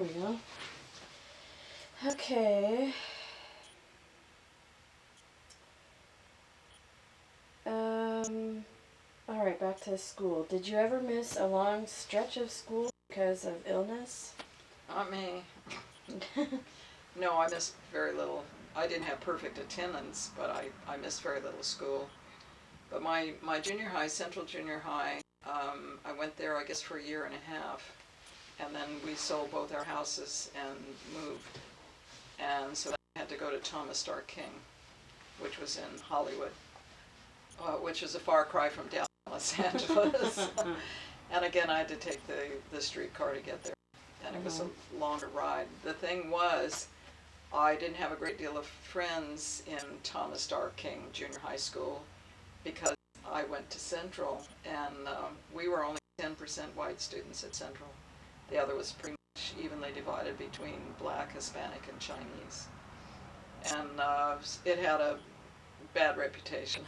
we go. Okay. All right, back to school. Did you ever miss a long stretch of school because of illness? Not me. No, I missed very little. I didn't have perfect attendance, but I missed very little school. But my junior high, Central Junior High, I went there, I guess, for a year and a half. And then we sold both our houses and moved. And so I had to go to Thomas Stark King, which was in Hollywood, which is a far cry from downtown Los Angeles. And again, I had to take the streetcar to get there. And it was a longer ride. The thing was, I didn't have a great deal of friends in Thomas Stark King Junior High School because I went to Central, and we were only 10% white students at Central. The other was pretty much evenly divided between black, Hispanic, and Chinese. And it had a bad reputation.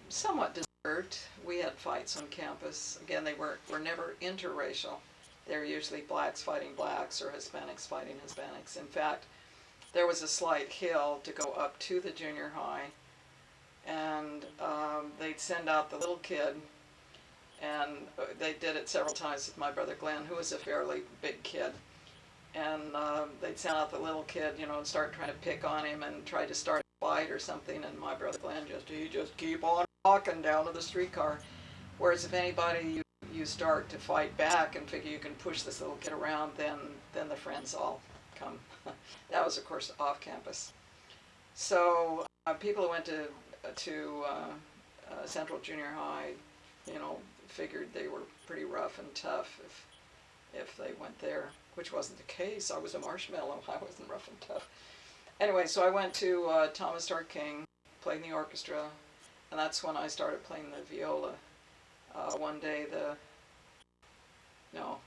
Somewhat deserved. We had fights on campus. Again, they were never interracial. They were usually blacks fighting blacks or Hispanics fighting Hispanics. In fact, there was a slight hill to go up to the junior high, and they'd send out the little kid, and they did it several times with my brother Glenn, who was a fairly big kid. And they'd send out the little kid, and start trying to pick on him and try to start a fight or something, and my brother Glenn just keep on walking down to the streetcar. Whereas if anybody you start to fight back and figure you can push this little kid around, then the friends all come. That was, of course, off campus. So people who went to Central Junior High, figured they were pretty rough and tough if they went there, which wasn't the case. I was a marshmallow. I wasn't rough and tough. Anyway, so I went to Thomas Stark King, played in the orchestra, and that's when I started playing the viola. One day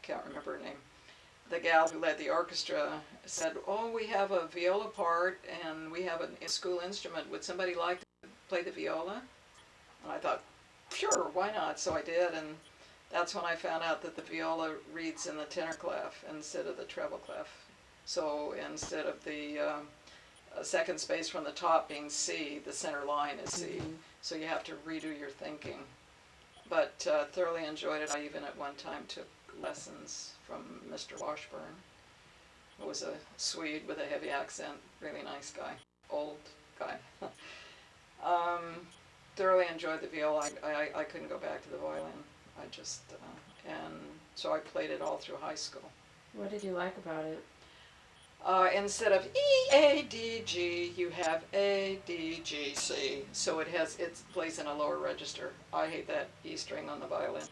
can't remember her name, the gal who led the orchestra said, "Oh, we have a viola part and we have a school instrument. Would somebody like to play the viola?" And I thought, sure, why not? So I did, and that's when I found out that the viola reads in the tenor clef instead of the treble clef. So instead of the second space from the top being C, the center line is C. So you have to redo your thinking. But thoroughly enjoyed it. I even at one time took lessons from Mr. Washburn, who was a Swede with a heavy accent, really nice guy, old guy. Thoroughly enjoyed the viola. I couldn't go back to the violin. And so I played it all through high school. What did you like about it? Instead of E, A, D, G, you have A, D, G, C. So it plays in a lower register. I hate that E string on the violin.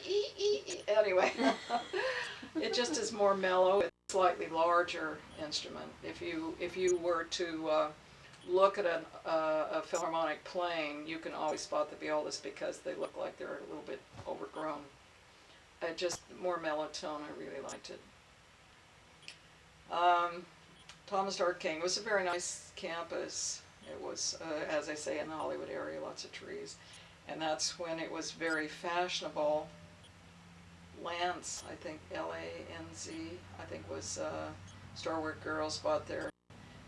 E. Anyway, it just is more mellow. It's a slightly larger instrument. If you were to look at a philharmonic playing, you can always spot the violas because they look like they're a little bit overgrown. Just more mellow tone. I really liked it. Thomas Stark King was a very nice campus. It was, as I say, in the Hollywood area, lots of trees. And that's when it was very fashionable. Lance, I think, Lanz, I think was store where girls bought their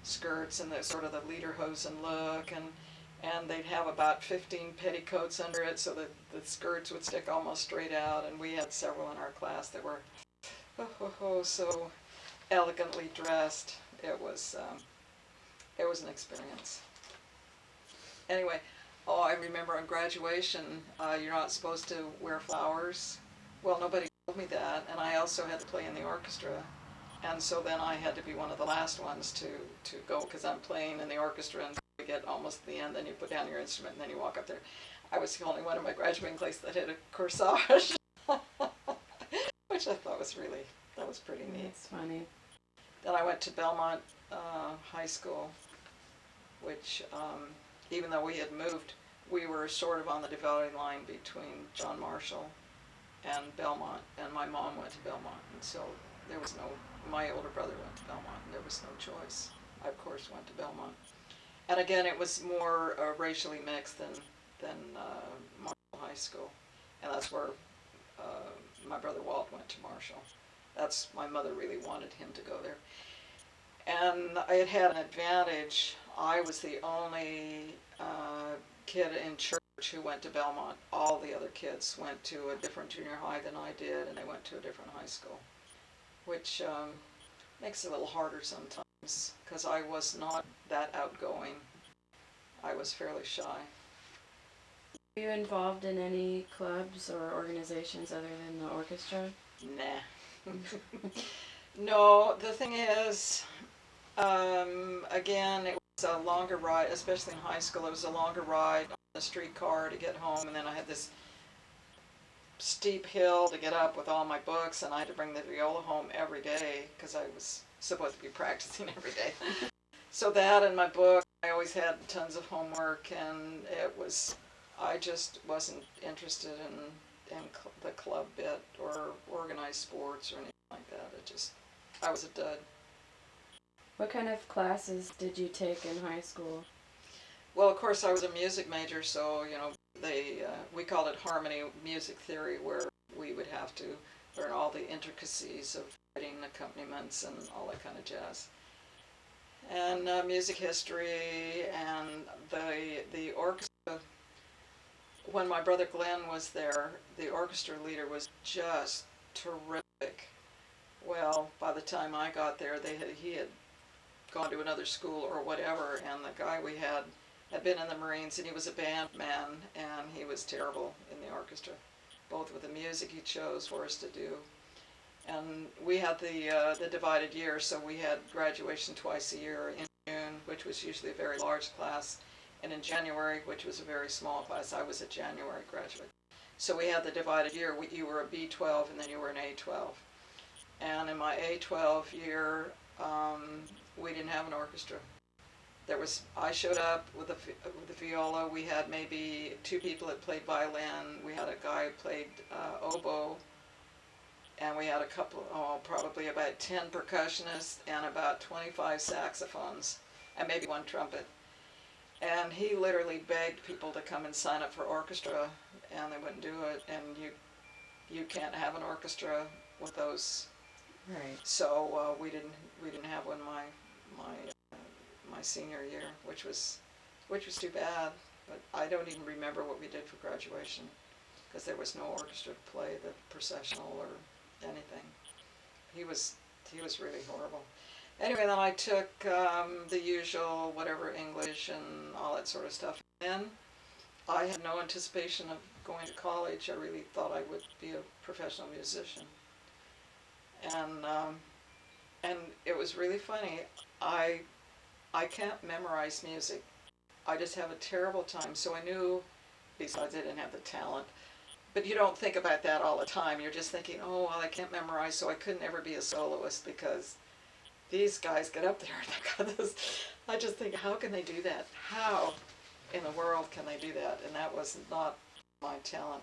skirts and the sort of the lederhosen look, and they'd have about 15 petticoats under it so that the skirts would stick almost straight out, and we had several in our class that were so elegantly dressed. It was an experience. Anyway, I remember on graduation, you're not supposed to wear flowers. Well, nobody told me that, and I also had to play in the orchestra. And so then I had to be one of the last ones to go, because I'm playing in the orchestra, and you get almost to the end, then you put down your instrument, and then you walk up there. I was the only one in my graduating class that had a corsage, which I thought was pretty neat. That's funny. Then I went to Belmont High School, which, even though we had moved, we were sort of on the dividing line between John Marshall and Belmont, and my mom went to Belmont, and so my older brother went to Belmont, and there was no choice. I, of course, went to Belmont. And again, it was more racially mixed than Marshall High School, and that's where my brother Walt went to Marshall. That's my mother really wanted him to go there. And it had an advantage. I was the only kid in church who went to Belmont. All the other kids went to a different junior high than I did, and they went to a different high school, which makes it a little harder sometimes because I was not that outgoing. I was fairly shy. Were you involved in any clubs or organizations other than the orchestra? Nah. No, the thing is, again, it was a longer ride, especially in high school. It was a longer ride on the streetcar to get home, and then I had this steep hill to get up with all my books, and I had to bring the viola home every day because I was supposed to be practicing every day. So that and my book, I always had tons of homework, and I just wasn't interested in the club bit or organized sports or anything like that. I was a dud. What kind of classes did you take in high school? Well, of course, I was a music major, so, we called it harmony music theory, where we would have to learn all the intricacies of writing accompaniments and all that kind of jazz. And music history, and the orchestra. When my brother Glenn was there, the orchestra leader was just terrific. Well, by the time I got there, he had gone to another school or whatever, and the guy we had been in the Marines, and he was a band man, and he was terrible in the orchestra, both with the music he chose for us to do. And we had the divided year, so we had graduation twice a year, in June, which was usually a very large class, and in January, which was a very small class. I was a January graduate. So we had the divided year. You were a B12 and then you were an A12. And in my A12 year, we didn't have an orchestra. I showed up with the viola. We had maybe 2 people that played violin. We had a guy who played oboe. And we had probably about 10 percussionists and about 25 saxophones and maybe 1 trumpet. And he literally begged people to come and sign up for orchestra, and they wouldn't do it. And you can't have an orchestra with those. Right. So we didn't have one my senior year, which was too bad. But I don't even remember what we did for graduation because there was no orchestra to play the processional or anything. He was really horrible. Anyway, then I took the usual whatever English and all that sort of stuff. Then I had no anticipation of going to college. I really thought I would be a professional musician. And it was really funny. I can't memorize music. I just have a terrible time. So I knew, besides I didn't have the talent, but you don't think about that all the time. You're just thinking, oh, well, I can't memorize, so I couldn't ever be a soloist because these guys get up there and they got this. I just think, how can they do that? How in the world can they do that? And that was not my talent.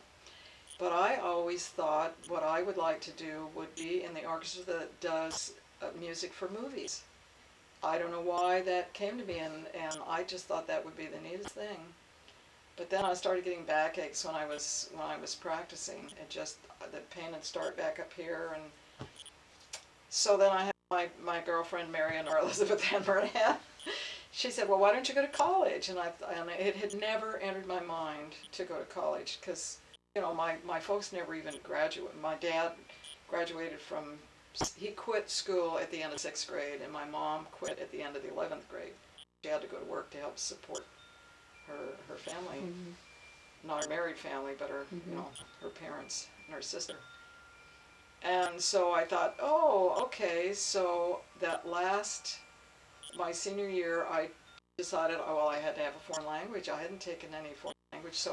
But I always thought what I would like to do would be in the orchestra that does music for movies. I don't know why that came to me, and I just thought that would be the neatest thing. But then I started getting backaches when I was practicing. The pain would start back up here, and so then I had my girlfriend Marion or Elizabeth Hanburnett. She said, "Well, why don't you go to college?" And it had never entered my mind to go to college because my folks never even graduated. My dad graduated he quit school at the end of 6th grade, and my mom quit at the end of the 11th grade. She had to go to work to help support her family, not her married family, but her her parents and her sister. And so I thought, oh, okay. So my senior year, I decided, I had to have a foreign language. I hadn't taken any foreign language,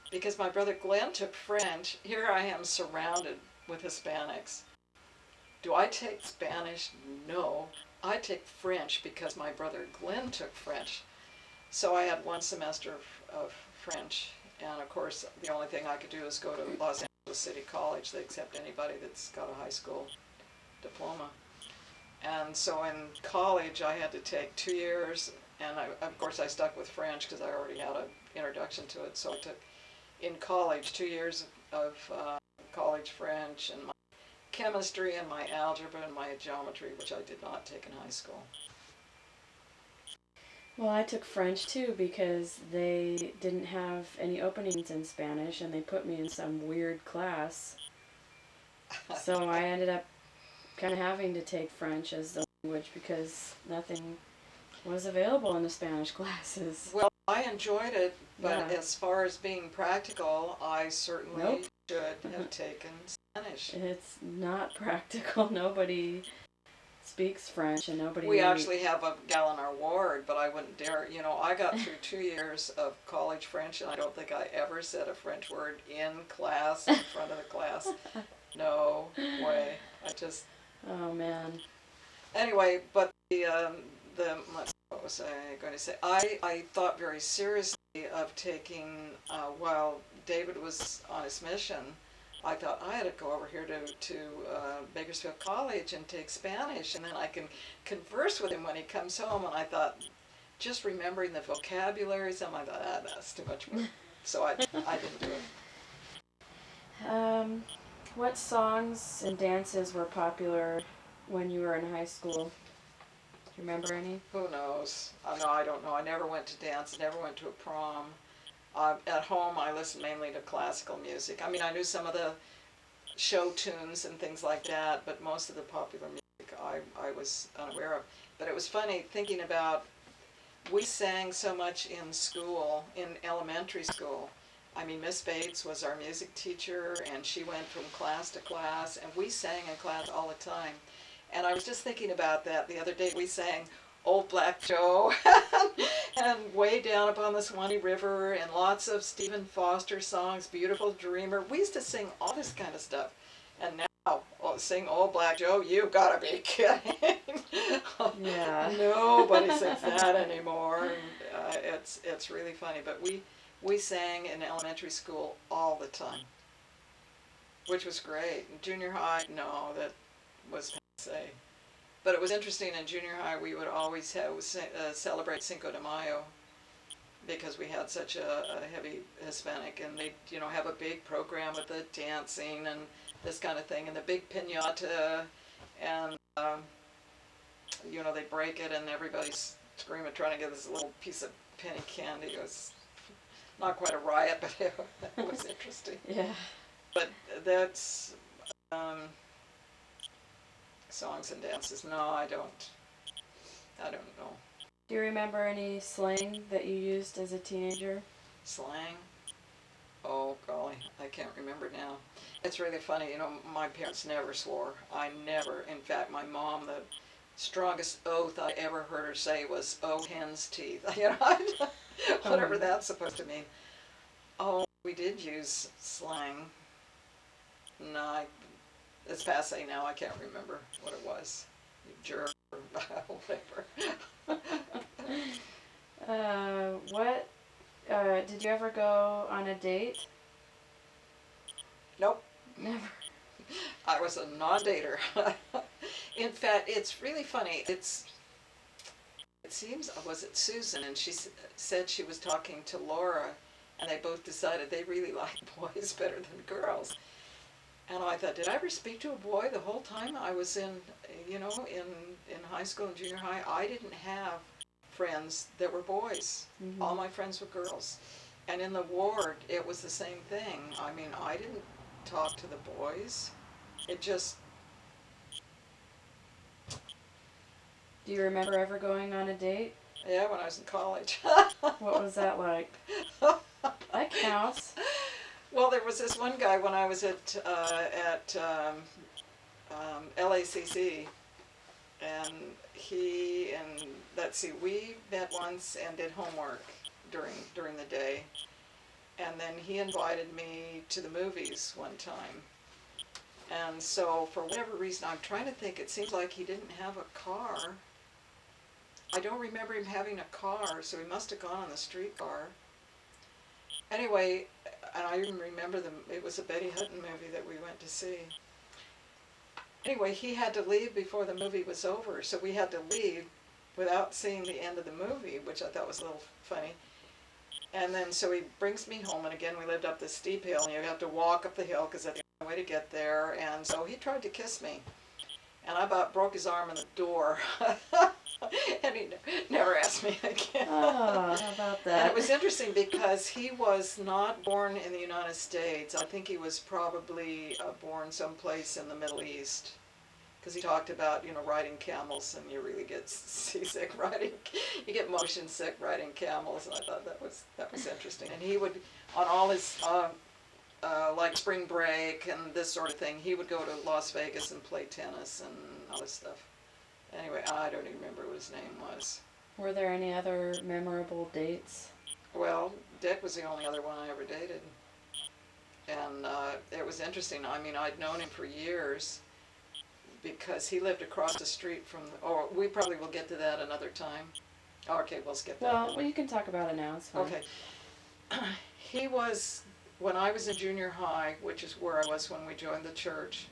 because my brother Glenn took French. Here I am surrounded with Hispanics. Do I take Spanish? No. I take French because my brother Glenn took French. So I had 1 semester of French, and of course the only thing I could do is go to Los Angeles City College. They accept anybody that's got a high school diploma. And so in college I had to take 2 years, and of course I stuck with French because I already had an introduction to it. So I took in college 2 years of college French, and my chemistry and my algebra and my geometry, which I did not take in high school. Well, I took French too because they didn't have any openings in Spanish and they put me in some weird class. So I ended up kind of having to take French as the language because nothing was available in the Spanish classes. Well, I enjoyed it, but Yeah. as far as being practical, I certainly Nope. should have taken Spanish. It's not practical. Nobody speaks French and nobody... We actually have a gal in our ward, but I wouldn't dare. You know, I got through 2 years of college French, and I don't think I ever said a French word in class, in front of the class. No way. I just... Oh, man. Anyway, but what was I going to say? I thought very seriously of taking, while David was on his mission, I thought I had to go over here to Bakersfield College and take Spanish, and then I can converse with him when he comes home. And I thought, just remembering the vocabulary, something, I thought, that's too much work. So I didn't do it. What songs and dances were popular when you were in high school? Do you remember any? Who knows? I don't know. I never went to dance, never went to a prom. At home, I listened mainly to classical music. I mean, I knew some of the show tunes and things like that, but most of the popular music I was unaware of. But it was funny thinking about, we sang so much in school, in elementary school. I mean, Miss Bates was our music teacher, and she went from class to class, and we sang in class all the time. And I was just thinking about that the other day. We sang Old Black Joe, and Way Down Upon the Swanee River, and lots of Stephen Foster songs, Beautiful Dreamer. We used to sing all this kind of stuff. And now, sing Old Black Joe, you gotta be kidding. Yeah. Nobody sings that anymore. It's really funny. But we sang in elementary school all the time, which was great. In junior high, no, that was passe. But it was interesting, in junior high we would always celebrate Cinco de Mayo, because we had such a heavy Hispanic, and they have a big program with the dancing and this kind of thing, and the big piñata, and they break it and everybody's screaming trying to get this little piece of penny candy. It was not quite a riot, but it was interesting. Yeah. But that's songs and dances. No, I don't know. Do you remember any slang that you used as a teenager? Slang? Oh, golly, I can't remember now. It's really funny, my parents never swore. I never. In fact, my mom, the strongest oath I ever heard her say was, "Oh, hen's teeth." Whatever that's supposed to mean. Oh, we did use slang. No, it's passe now. I can't remember what it was. You jerk or whatever. Did you ever go on a date? Nope. Never. I was a non-dater. In fact, it's really funny. It seems, was it Susan? And she said she was talking to Laura, and they both decided they really liked boys better than girls. And I thought, did I ever speak to a boy the whole time I was in high school and junior high? I didn't have friends that were boys. Mm-hmm. All my friends were girls. And in the ward, it was the same thing. I mean, I didn't talk to the boys. It just... Do you remember ever going on a date? Yeah, when I was in college. What was that like? That counts. Well, there was this one guy when I was at LACC, and we met once and did homework during the day, and then he invited me to the movies one time. And so, for whatever reason, I'm trying to think, it seems like he didn't have a car. I don't remember him having a car, so he must have gone on the streetcar. Anyway, and I even remember it was a Betty Hutton movie that we went to see. Anyway, he had to leave before the movie was over, so we had to leave without seeing the end of the movie, which I thought was a little funny. And then, so he brings me home, and again, we lived up this steep hill, and you have to walk up the hill, because at the end way to get there, and so he tried to kiss me. And I about broke his arm in the door. And he never asked me again. Oh, how about that? And it was interesting because he was not born in the United States. I think he was probably born someplace in the Middle East. Because he talked about, riding camels, and you really get seasick riding. You get motion sick riding camels, and I thought that was interesting. And he would, on all his like spring break and this sort of thing, he would go to Las Vegas and play tennis and all this stuff. Anyway, I don't even remember what his name was. Were there any other memorable dates? Well, Dick was the only other one I ever dated. And it was interesting. I mean, I'd known him for years because he lived across the street from, we probably will get to that another time. Okay, we'll skip that. Well, you can talk about it now. It's fine. Okay. He was, when I was in junior high, which is where I was when we joined the church,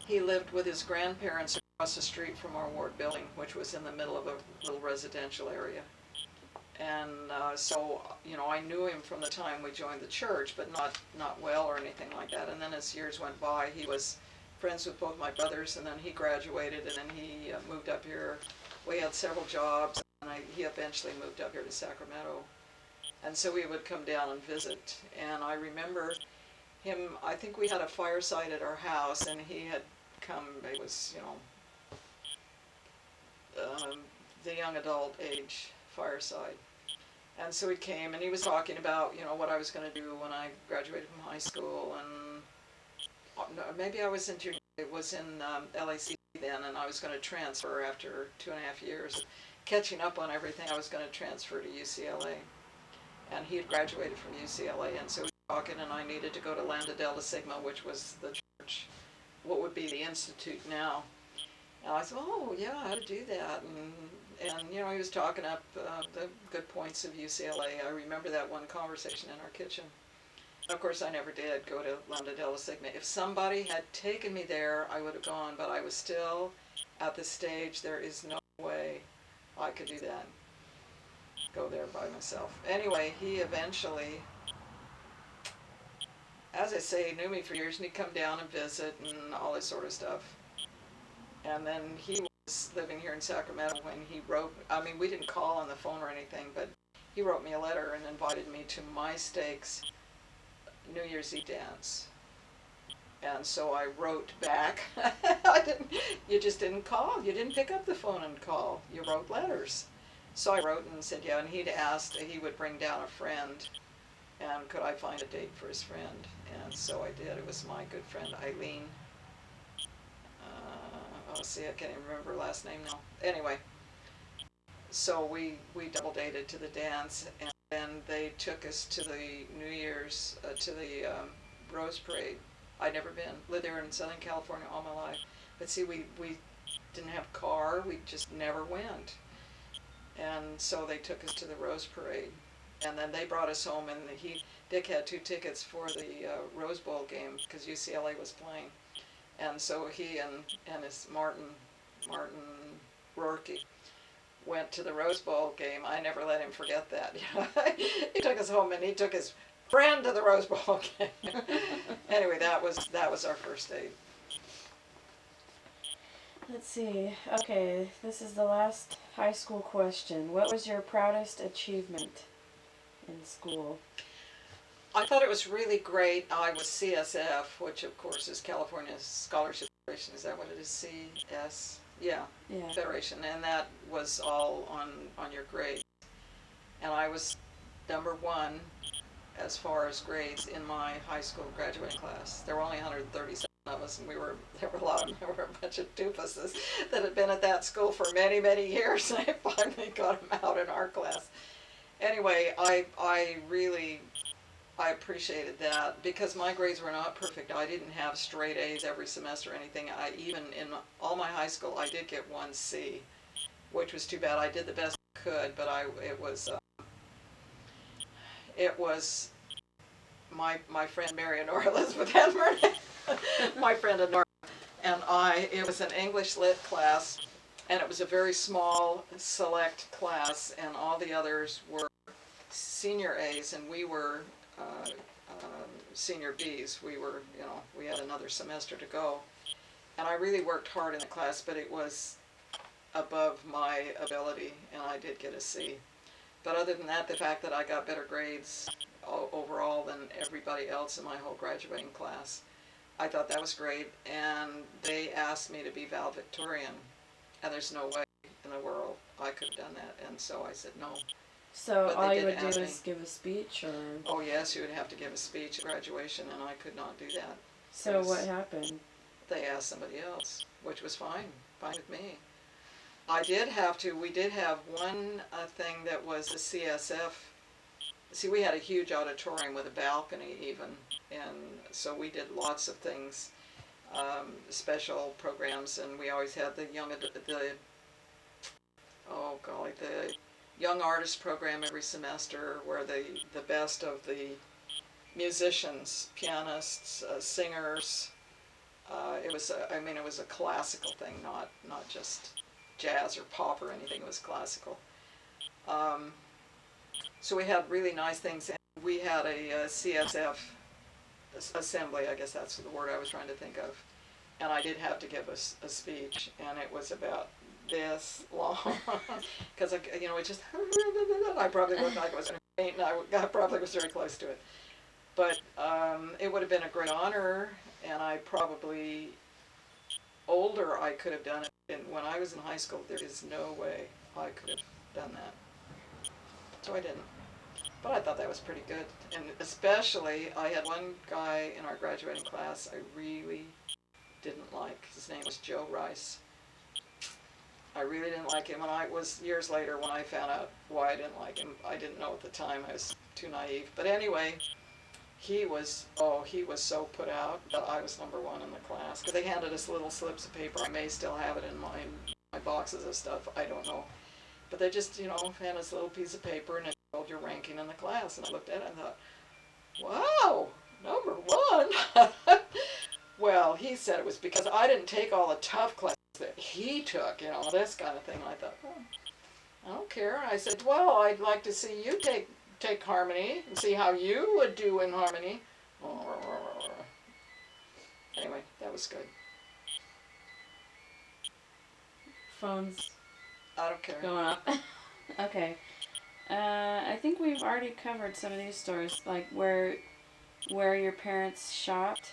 he lived with his grandparents across the street from our ward building, which was in the middle of a little residential area. And so, I knew him from the time we joined the church, but not well or anything like that. And then as years went by, he was friends with both my brothers, and then he graduated, and then he moved up here. We had several jobs, and he eventually moved up here to Sacramento. And so we would come down and visit. And I remember him, I think we had a fireside at our house, and he had come, it was, the young adult age fireside. And so he came, and he was talking about, what I was going to do when I graduated from high school, and maybe I was in junior, it was in LAC then, and I was going to transfer after 2.5 years. Catching up on everything, I was going to transfer to UCLA. And he had graduated from UCLA, and so we were talking, and I needed to go to Lambda Delta Sigma, which was the church, what would be the institute now. And I said, oh, yeah, how to do that. And he was talking up the good points of UCLA. I remember that one conversation in our kitchen. Of course, I never did go to Lambda Delta Sigma. If somebody had taken me there, I would have gone, but I was still at the stage, there is no way I could do that, go there by myself. Anyway, he eventually, as I say, knew me for years, and he'd come down and visit and all this sort of stuff. And then he was living here in Sacramento when he wrote, I mean, we didn't call on the phone or anything, but he wrote me a letter and invited me to my stake's New Year's Eve dance. And so I wrote back. You just didn't call. You didn't pick up the phone and call. You wrote letters. So I wrote and said, yeah, and he'd asked that he would bring down a friend, and could I find a date for his friend? And so I did. It was my good friend Eileen. I can't even remember her last name now. Anyway, so we double dated to the dance, and then they took us to the New Year's, to the Rose Parade. I'd never been. Lived there in Southern California all my life. But see, we didn't have a car. We just never went. And so they took us to the Rose Parade. And then they brought us home, and Dick had 2 tickets for the Rose Bowl game because UCLA was playing. And so he and his Martin Rourke went to the Rose Bowl game. I never let him forget that. He took us home, and he took his friend to the Rose Bowl game. Anyway, that was our first date. Let's see. Okay, this is the last high school question. What was your proudest achievement in school? I thought it was really great. I was CSF, which of course is California Scholarship Federation. Is that what it is? CS? Yeah. Federation. And that was all on your grades. And I was number 1 as far as grades in my high school graduating class. There were only 137 of us, and there were a bunch of doofuses that had been at that school for many, many years, and I finally got them out in our class. Anyway, I really appreciated that because my grades were not perfect. I didn't have straight A's every semester or anything. Even in all my high school, I did get 1 C, which was too bad. I did the best I could, but it was my friend Mary and Nora Elizabeth Henry, my friend and Nora, and it was an English lit class, and it was a very small select class, and all the others were senior A's, and we were senior Bs. We were, we had another semester to go. And I really worked hard in the class, but it was above my ability, and I did get a C. But other than that, the fact that I got better grades overall than everybody else in my whole graduating class, I thought that was great. And they asked me to be valedictorian, and there's no way in the world I could have done that. And so I said no. So But all they you did would do ask me. is give a speech, or? Oh yes, you would have to give a speech at graduation, and I could not do that. So what happened? They asked somebody else, which was fine with me. I did have to, we did have one thing that was a CSF. See, we had a huge auditorium with a balcony even, and so we did lots of things, special programs, and we always had the young artist program every semester, where the best of the musicians, pianists, singers. It was a classical thing, not just jazz or pop or anything. It was classical. So we had really nice things, and we had a CSF assembly. I guess that's the word I was trying to think of. And I did have to give a speech, and it was about this long, because it just I probably looked like I was going to faint, and I probably was very close to it. But it would have been a great honor, and I probably older I could have done it. And when I was in high school, there is no way I could have done that. So I didn't. But I thought that was pretty good. And especially, I had one guy in our graduating class I really didn't like. His name was Joe Rice. I really didn't like him, and it was years later when I found out why I didn't like him. I didn't know at the time. I was too naive. But anyway, he was so put out that I was number one in the class. They handed us little slips of paper. I may still have it in my boxes of stuff. I don't know. But they just, hand us a little piece of paper, and it told your ranking in the class. And I looked at it and thought, wow, number one. Well, he said it was because I didn't take all the tough classes that he took, this kind of thing. And I thought, I don't care. I said, well, I'd like to see you take harmony and see how you would do in harmony. Anyway, that was good. Phones. I don't care. Going up. Okay. I think we've already covered some of these stories, like where your parents shopped,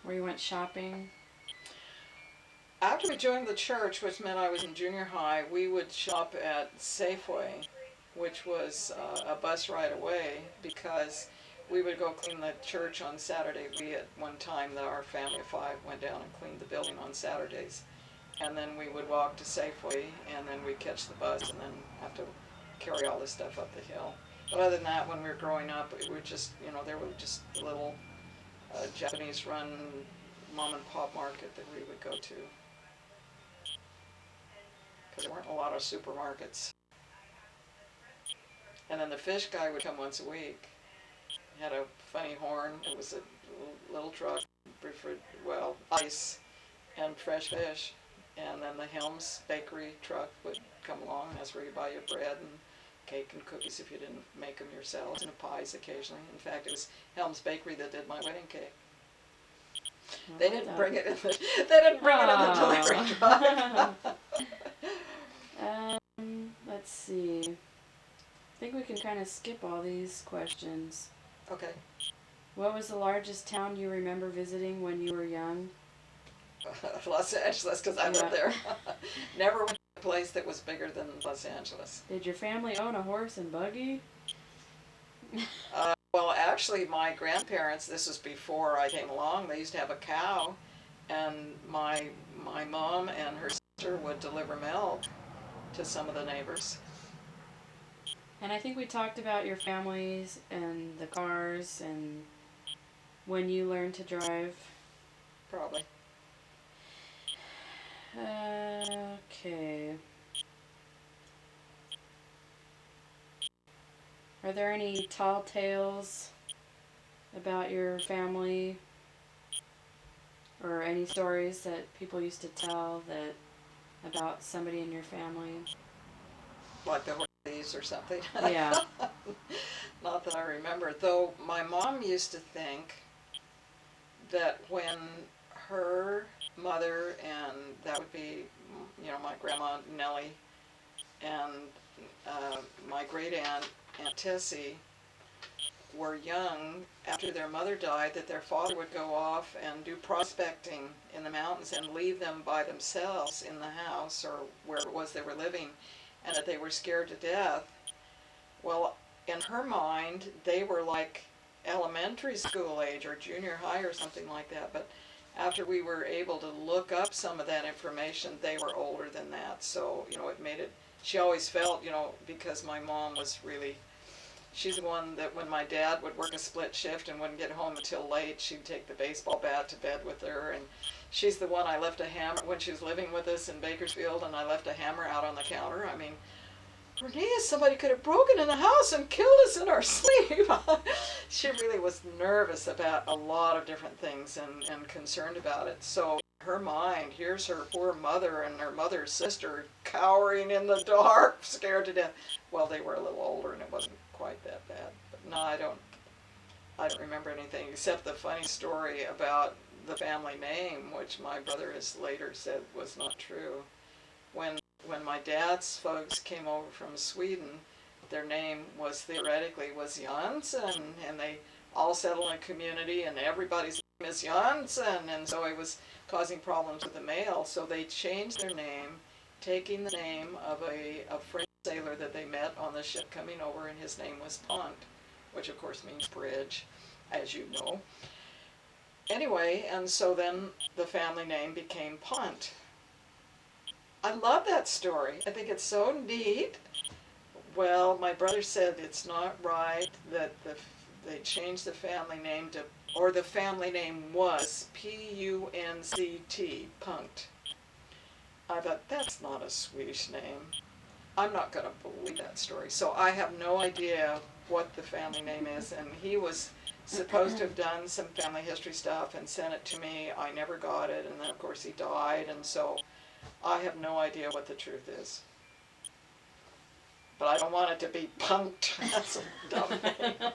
where you went shopping. After we joined the church, which meant I was in junior high, we would shop at Safeway, which was a bus ride away, because we would go clean the church on Saturday. We at one time, our family of 5 went down and cleaned the building on Saturdays. And then we would walk to Safeway, and then we'd catch the bus, and then have to carry all this stuff up the hill. But other than that, when we were growing up, it would just, there were just little Japanese-run mom-and-pop market that we would go to. Because there weren't a lot of supermarkets. And then the fish guy would come once a week. He had a funny horn. It was a little truck, ice and fresh fish. And then the Helms bakery truck would come along, and that's where you buy your bread and cake and cookies if you didn't make them yourselves, and pies occasionally. In fact, it was Helms Bakery that did my wedding cake. They didn't bring it in the delivery truck. Let's see. I think we can kind of skip all these questions. Okay. What was the largest town you remember visiting when you were young? Los Angeles, because I lived there. Never went to a place that was bigger than Los Angeles. Did your family own a horse and buggy? Well, actually, my grandparents, this was before I came along, they used to have a cow, and my mom and her sister would deliver milk to some of the neighbors. And I think we talked about your families and the cars and when you learned to drive. Probably. Okay. Are there any tall tales about your family? Or any stories that people used to tell about somebody in your family? Like the Horleys or something? Yeah. Not that I remember. Though my mom used to think that when her mother, and that would be, my grandma Nellie, and uh, my great aunt, Aunt Tessie, were young after their mother died, that their father would go off and do prospecting in the mountains and leave them by themselves in the house or where it was they were living, and that they were scared to death. Well, in her mind, they were like elementary school age or junior high or something like that. But after we were able to look up some of that information, they were older than that. So, it made it, she always felt, because my mom was really, she's the one that when my dad would work a split shift and wouldn't get home until late, she'd take the baseball bat to bed with her. And she's the one I left a hammer, when she was living with us in Bakersfield, and I left a hammer out on the counter. I mean, Bernice, somebody could have broken in the house and killed us in our sleep. She really was nervous about a lot of different things and concerned about it. So her mind, here's her poor mother and her mother's sister cowering in the dark, scared to death. Well, they were a little older and it wasn't quite that bad. But no, I don't remember anything except the funny story about the family name, which my brother has later said was not true. When my dad's folks came over from Sweden, their name was theoretically was Janssen, and they all settled in a community, and everybody's name is Janssen, and so it was causing problems with the mail. So they changed their name, taking the name of a French sailor that they met on the ship coming over, and his name was Pont, which of course means bridge, as you know. Anyway, and so then the family name became Pont. I love that story. I think it's so neat. Well, my brother said it's not right that they changed the family name to, or the family name was Punct, Punct. I thought, that's not a Swedish name. I'm not going to believe that story. So I have no idea what the family name is, and he was supposed to have done some family history stuff and sent it to me. I never got it, and then of course he died, and so I have no idea what the truth is. But I don't want it to be Punked. That's a dumb name.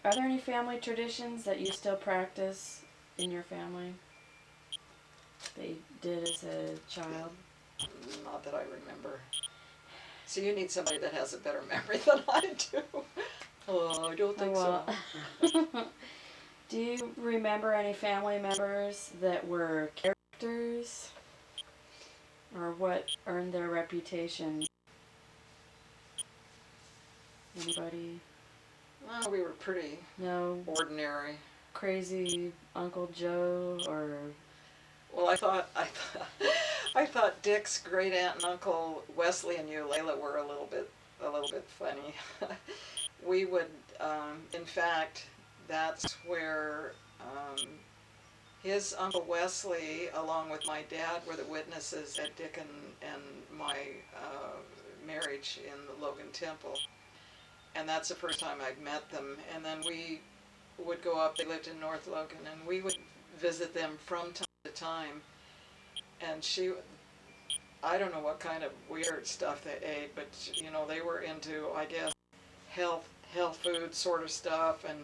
Are there any family traditions that you still practice in your family that you did as a child? Not that I remember. So you need somebody that has a better memory than I do. Oh, I don't think so. Do you remember any family members that were characters? Or what earned their reputation? Anybody? Well, we were pretty ordinary. Crazy Uncle Joe or... Well, I thought Dick's great aunt and Uncle Wesley and Eulalia were a little bit funny. We would, in fact, that's where his Uncle Wesley, along with my dad, were the witnesses at Dick and my marriage in the Logan Temple. And that's the first time I'd met them. And then we would go up, they lived in North Logan, and we would visit them from time to time. And I don't know what kind of weird stuff they ate, but they were into, I guess, health food sort of stuff, and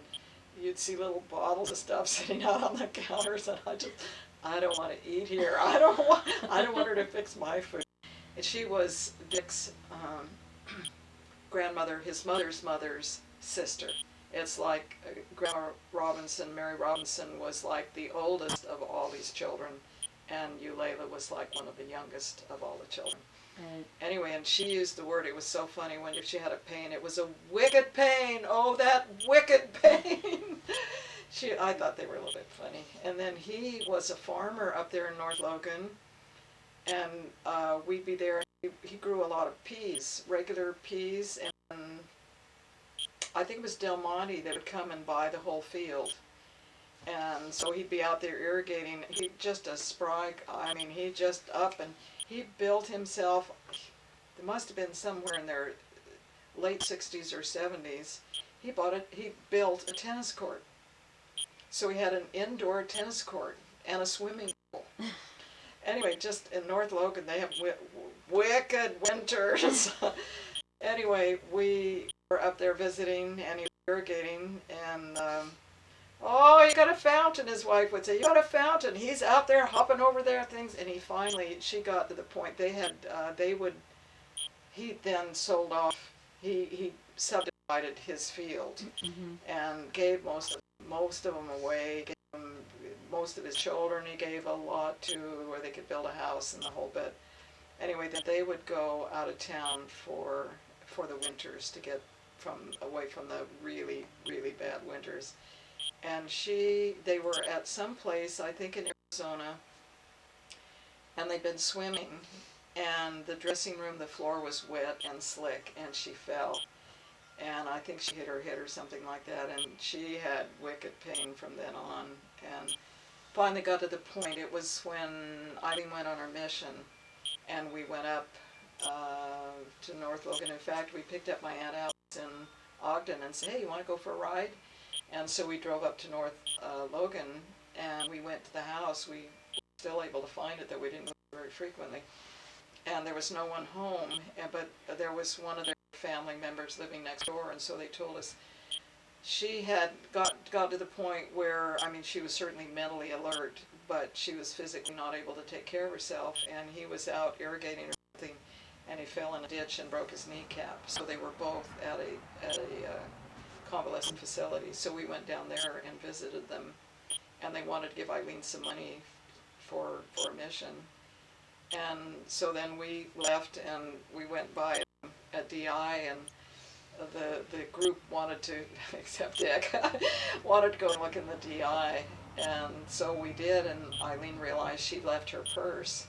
you'd see little bottles of stuff sitting out on the counters, and I don't want to eat here. I don't want her to fix my food. And she was Dick's grandmother, his mother's sister. It's like Grandma Robinson, Mary Robinson, was like the oldest of all these children, and Eulalia was like one of the youngest of all the children. Right. Anyway, and she used the word, it was so funny, when she had a pain, it was a wicked pain. Oh, that wicked pain. I thought they were a little bit funny. And then he was a farmer up there in North Logan, and we'd be there. He grew a lot of peas, regular peas, and I think it was Del Monte that would come and buy the whole field. And so he'd be out there irrigating. He just a spry, he just up, and he built himself, it must have been somewhere in their late 60s or 70s, he built a tennis court. So he had an indoor tennis court and a swimming pool. Anyway, just in North Logan, they have wicked winters. Anyway, we were up there visiting and he was irrigating and oh, you got a fountain, his wife would say. You got a fountain. He's out there hopping over there things. And she got to the point he then sold off, he subdivided his field and gave most of them away, gave them most of his children, he gave a lot to where they could build a house and the whole bit. Anyway, then they would go out of town for the winters to get away from the really, really bad winters. And they were at some place, I think in Arizona, and they'd been swimming, and the dressing room, the floor was wet and slick, and she fell. And I think she hit her head or something like that, and she had wicked pain from then on. And finally got to the point, it was when Eileen went on her mission, and we went up to North Logan. In fact, we picked up my Aunt Alice in Ogden and said, hey, you want to go for a ride? And so we drove up to North Logan, and we went to the house. We were still able to find it, though we didn't move very frequently. And there was no one home, but there was one of their family members living next door, and so they told us she had got to the point where, I mean, she was certainly mentally alert, but she was physically not able to take care of herself, and he was out irrigating or something, and he fell in a ditch and broke his kneecap. So they were both at a convalescent facility. So we went down there and visited them, and they wanted to give Eileen some money for a mission. And so then we left and we went by at DI, and the group wanted to, except Dick, wanted to go and look in the DI. And so we did, and Eileen realized she'd left her purse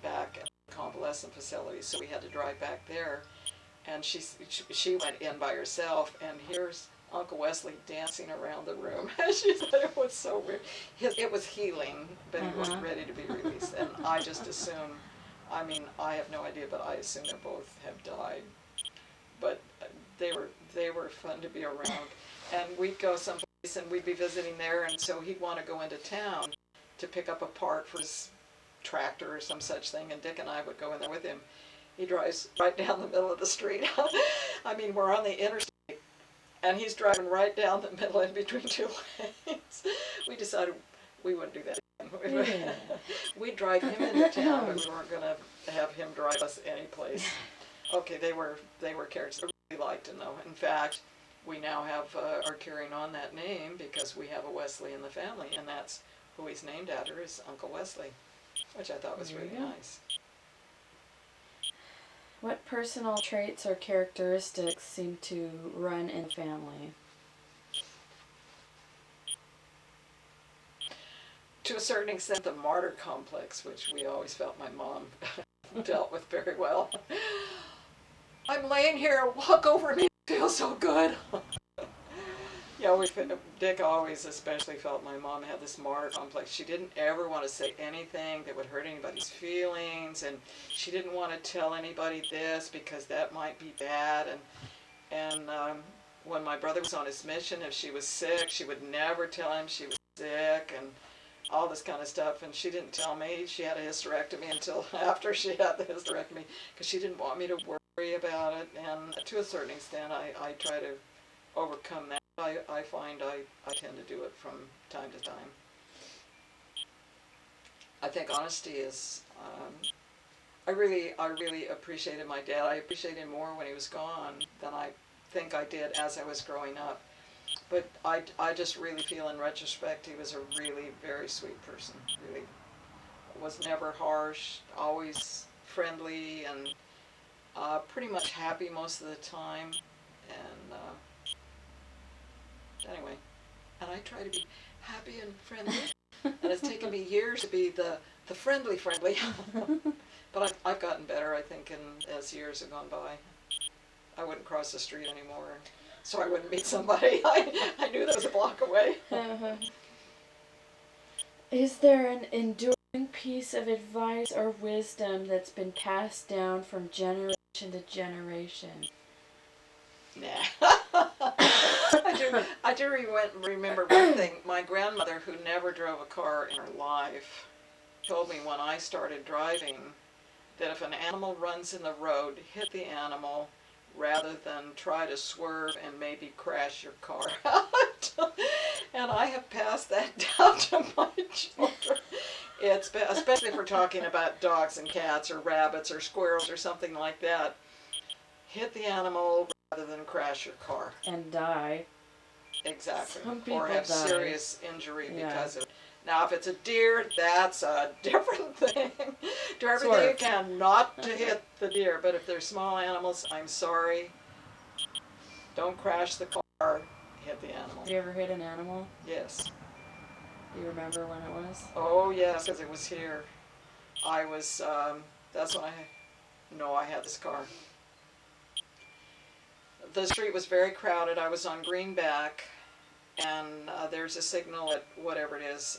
back at the convalescent facility, so we had to drive back there. And she went in by herself, and here's Uncle Wesley dancing around the room. She said it was so weird. It was healing, but he wasn't ready to be released. And I just assume, I mean, I have no idea, but I assume they both have died. But they were fun to be around. And we'd go someplace and we'd be visiting there, and so he'd want to go into town to pick up a part for his tractor or some such thing, and Dick and I would go in there with him. He drives right down the middle of the street. I mean, we're on the interstate, and he's driving right down the middle in between two lanes. We decided we wouldn't do that again. Yeah. We'd drive him into town, but we weren't going to have him drive us anyplace. Okay, they were characters I really liked him, though. In fact, we now are carrying on that name because we have a Wesley in the family, and that's who he's named after, is Uncle Wesley, which I thought was really nice. What personal traits or characteristics seem to run in the family? To a certain extent, the martyr complex, which we always felt my mom dealt with very well. I'm laying here, walk over me, it feels so good. Yeah, Dick always especially felt my mom had this martyr complex. She didn't ever want to say anything that would hurt anybody's feelings, and she didn't want to tell anybody this because that might be bad. And when my brother was on his mission, if she was sick, she would never tell him she was sick, and all this kind of stuff. And she didn't tell me she had a hysterectomy until after she had the hysterectomy, because she didn't want me to worry about it. And to a certain extent, I try to overcome that. I find I tend to do it from time to time. I think honesty is, I really appreciated my dad. I appreciated him more when he was gone than I think I did as I was growing up. But I just really feel in retrospect he was a really very sweet person. Really was never harsh, always friendly, and pretty much happy most of the time. And anyway, and I try to be happy and friendly, and it's taken me years to be the friendly. But I've gotten better, I think, as years have gone by. I wouldn't cross the street anymore, so I wouldn't meet somebody I knew that was a block away. Is there an enduring piece of advice or wisdom that's been passed down from generation to generation? Nah. I do remember one thing. My grandmother, who never drove a car in her life, told me when I started driving that if an animal runs in the road, hit the animal, rather than try to swerve and maybe crash your car out. And I have passed that down to my children. Especially if we're talking about dogs and cats or rabbits or squirrels or something like that. Hit the animal rather than crash your car. And die. Exactly. Some people Or have die. serious injury because of it. Now, if it's a deer, that's a different thing. Do everything you can not to hit the deer. But if they're small animals, I'm sorry. Don't crash the car. Hit the animal. Have you ever hit an animal? Yes. Do you remember when it was? Oh, yes, because it was here. I was, that's when I had this car. The street was very crowded. I was on Greenback, and there's a signal at whatever it is.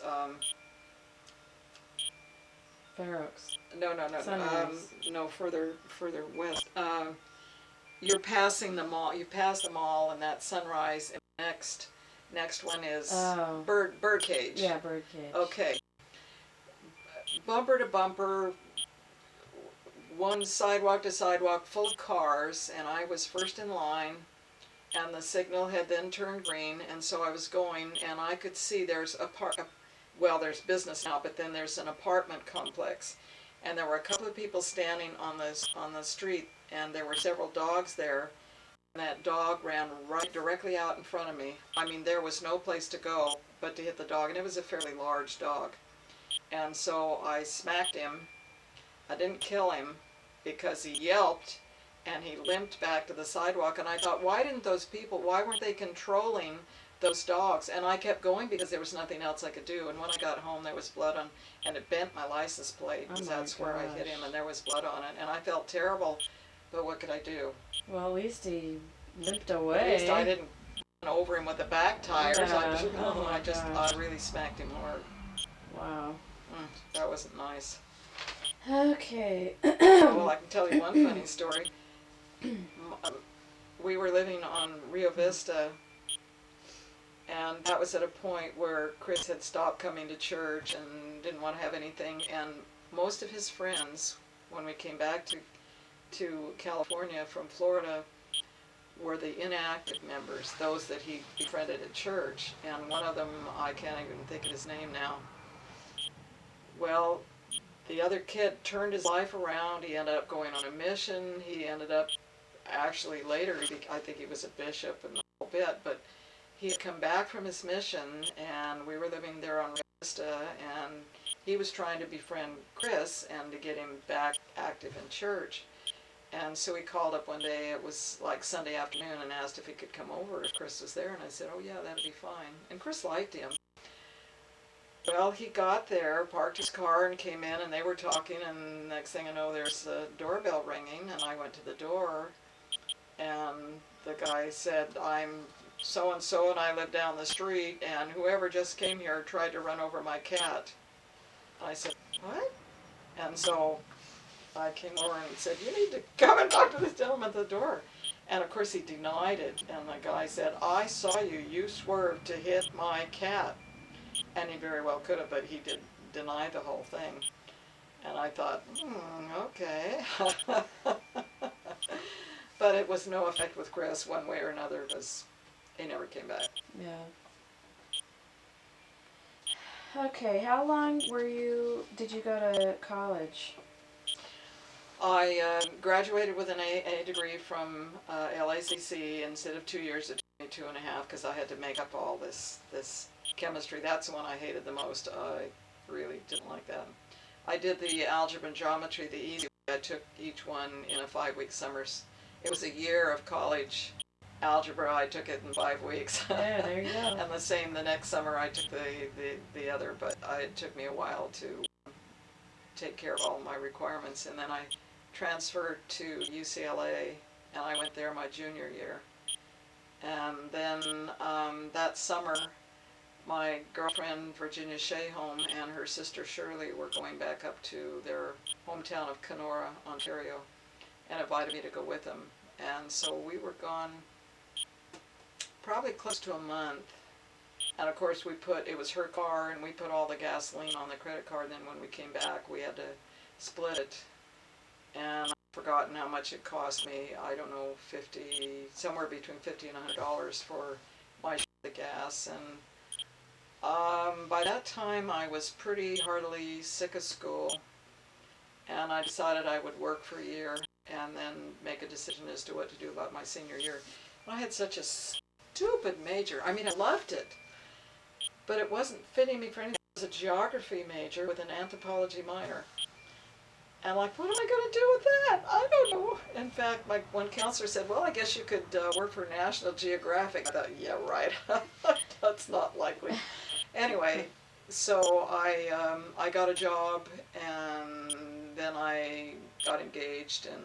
Fair Oaks. No, no, further west. You're passing the mall. You pass the mall, and that's Sunrise. And next one is Birdcage. Yeah, Birdcage. Okay. Bumper to bumper, one sidewalk to sidewalk, full of cars, and I was first in line. And the signal had then turned green, and so I was going, and I could see there's there's business now, but then there's an apartment complex, and there were a couple of people standing on the street, and there were several dogs there, and that dog ran right directly out in front of me. I mean, there was no place to go but to hit the dog, and it was a fairly large dog, and so I smacked him. I didn't kill him because he yelped, and he limped back to the sidewalk, and I thought, why weren't they controlling those dogs? And I kept going because there was nothing else I could do. And when I got home, there was blood on, and it bent my license plate, because that's where I hit him, and there was blood on it. And I felt terrible, but what could I do? Well, at least he limped away. At least I didn't run over him with the back tires. Yeah. I really smacked him hard. Wow. That wasn't nice. Okay. Well, I can tell you one funny story. We were living on Rio Vista, and that was at a point where Chris had stopped coming to church and didn't want to have anything, and most of his friends, when we came back to California from Florida, were the inactive members, those that he befriended at church, and one of them, I can't even think of his name now. Well, the other kid turned his life around. He ended up going on a mission. He ended up, actually later, I think he was a bishop and the whole bit, but he had come back from his mission, and we were living there on Vista, and he was trying to befriend Chris and to get him back active in church. And so he called up one day, it was like Sunday afternoon, and asked if he could come over if Chris was there, and I said, oh yeah, that'd be fine. And Chris liked him. Well, he got there, parked his car, and came in, and they were talking, and next thing I know, there's the doorbell ringing, and I went to the door, and the guy said, I'm so-and-so, and I live down the street, and whoever just came here tried to run over my cat. I said, what? And so I came over and said, you need to come and talk to this gentleman at the door. And of course he denied it, and the guy said, I saw you swerved to hit my cat. And he very well could have, but he did deny the whole thing. And I thought, okay. But it was no effect with Chris one way or another, because he never came back. Yeah. Okay, how long did you go to college? I graduated with an AA degree from LACC. Instead of 2 years, it took me 2.5, because I had to make up all this chemistry. That's the one I hated the most. I really didn't like that. I did the algebra and geometry the easy way. I took each one in a 5-week summer. It was a year of college algebra. I took it in 5 weeks. Yeah, there you go. And the same the next summer I took the other, but it took me a while to take care of all my requirements. And then I transferred to UCLA, and I went there my junior year. And then that summer, my girlfriend Virginia Shayholm and her sister Shirley were going back up to their hometown of Kenora, Ontario, and invited me to go with them. And so we were gone probably close to a month. And of course it was her car, and we put all the gasoline on the credit card, and then when we came back we had to split it. And I forgotten how much it cost me. I don't know, somewhere between $50 and $100 for my share of the gas. And by that time, I was pretty heartily sick of school, and I decided I would work for a year and then make a decision as to what to do about my senior year. And I had such a stupid major. I mean, I loved it, but it wasn't fitting me for anything. It was a geography major with an anthropology minor. And like, what am I going to do with that? I don't know. In fact, my one counselor said, well, I guess you could work for National Geographic. I thought, yeah, right. That's not likely. Anyway, so I got a job, and then I got engaged, and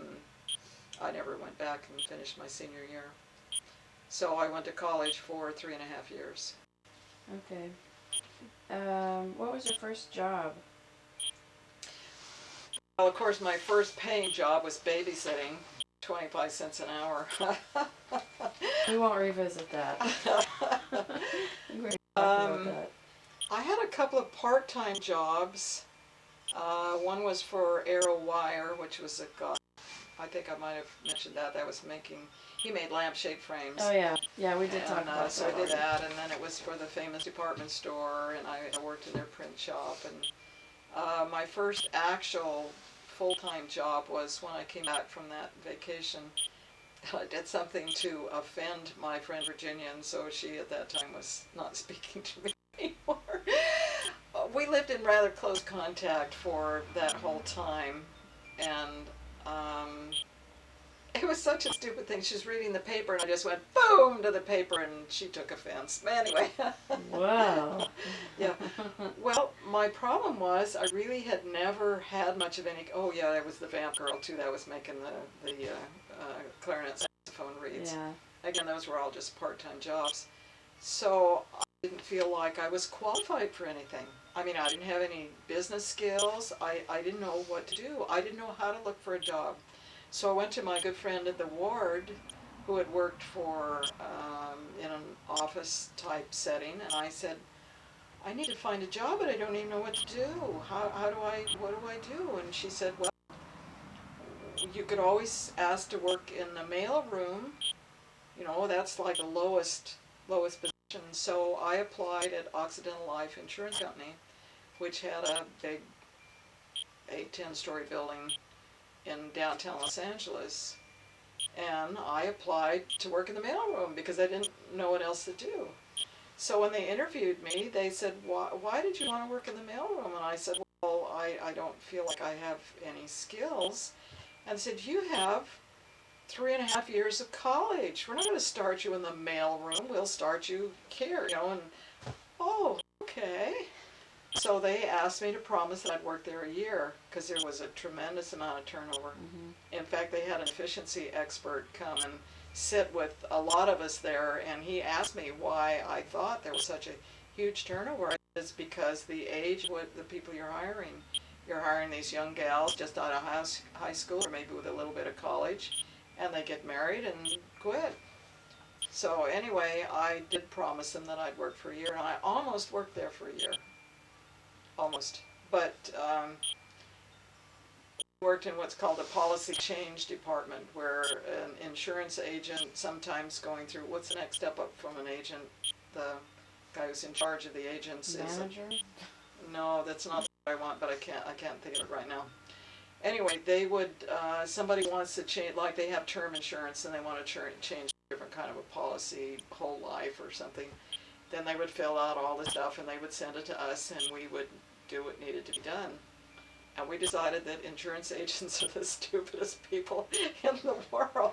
I never went back and finished my senior year. So I went to college for 3.5 years. Okay. What was your first job? Well, of course, my first paying job was babysitting, 25 cents an hour. We won't revisit that. We already talked about that. I had a couple of part-time jobs. One was for Arrow Wire, which was a guy, I think I might have mentioned that. He made lampshade frames. Oh yeah, yeah, we did talk about that. So I did that, and then it was for the famous department store, and I worked in their print shop. And my first actual full-time job was when I came back from that vacation. I did something to offend my friend Virginia, and so she at that time was not speaking to me anymore. We lived in rather close contact for that whole time, and it was such a stupid thing. She was reading the paper, and I just went boom to the paper, and she took offense. Anyway. Wow. Yeah. Well, my problem was I really had never had much of any. Oh yeah, that was the vamp girl too. That was making the clarinet saxophone reeds. Yeah. Again, those were all just part-time jobs. So I didn't feel like I was qualified for anything. I mean, I didn't have any business skills. I didn't know what to do. I didn't know how to look for a job. So I went to my good friend at the ward who had worked for in an office type setting, and I said, I need to find a job, but I don't even know what to do. What do I do? And she said, well, you could always ask to work in the mail room. You know, that's like the lowest position. So I applied at Occidental Life Insurance Company, which had a big 8-10-story building in downtown Los Angeles. And I applied to work in the mailroom because I didn't know what else to do. So when they interviewed me, they said, why did you want to work in the mailroom? And I said, well, I don't feel like I have any skills. And said, you have 3.5 years of college. We're not going to start you in the mailroom. We'll start you here, you know. And, oh, okay. So they asked me to promise that I'd work there a year because there was a tremendous amount of turnover. Mm-hmm. In fact, they had an efficiency expert come and sit with a lot of us there, and he asked me why I thought there was such a huge turnover. It's because the age of the people you're hiring these young gals just out of high school or maybe with a little bit of college, and they get married and quit. So anyway, I did promise them that I'd work for a year, and I almost worked there for a year. Almost. But worked in what's called a policy change department, where an insurance agent, sometimes going through, what's the next step up from an agent? The guy who's in charge of the agents. Manager? No, that's not what I want, but I can't think of it right now. Anyway, they would, somebody wants to change, like they have term insurance and they want to change a different kind of a policy, whole life or something. Then they would fill out all the stuff and they would send it to us, and we would do what needed to be done. And we decided that insurance agents are the stupidest people in the world.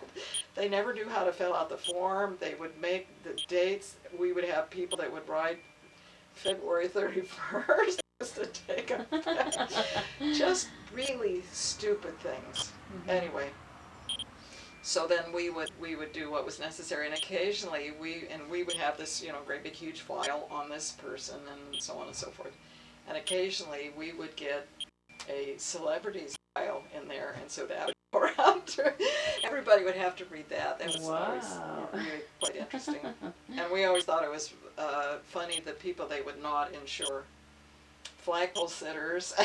They never knew how to fill out the form. They would make the dates. We would have people that would write February 31st just to take effect. Just really stupid things. Mm-hmm. Anyway. So then we would do what was necessary, and occasionally we would have this, you know, great big huge file on this person and so on and so forth. And occasionally we would get a celebrities file in there, and so that would go around. Everybody would have to read that. That was always really quite interesting. And we always thought it was funny the people they would not insure. Flagpole sitters,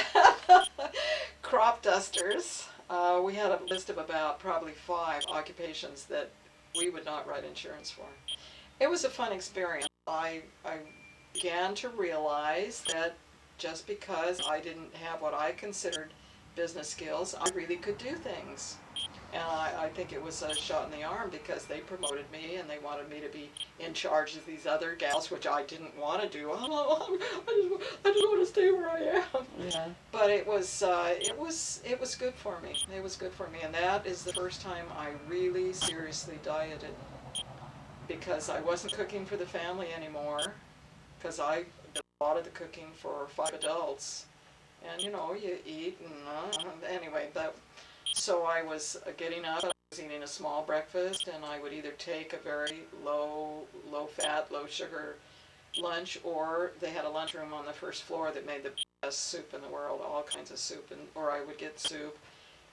crop dusters, We had a list of about probably 5 occupations that we would not write insurance for. It was a fun experience. I began to realize that just because I didn't have what I considered business skills, I really could do things. And I think it was a shot in the arm because they promoted me and they wanted me to be in charge of these other gals, which I didn't want to do. I just want to stay where I am. Yeah. But it was good for me. It was good for me, and that is the first time I really seriously dieted because I wasn't cooking for the family anymore because I did a lot of the cooking for 5 adults, and you eat and anyway that. So I was getting up. I was eating a small breakfast, and I would either take a very low fat, low sugar lunch, or they had a lunchroom on the first floor that made the best soup in the world, all kinds of soup, or I would get soup,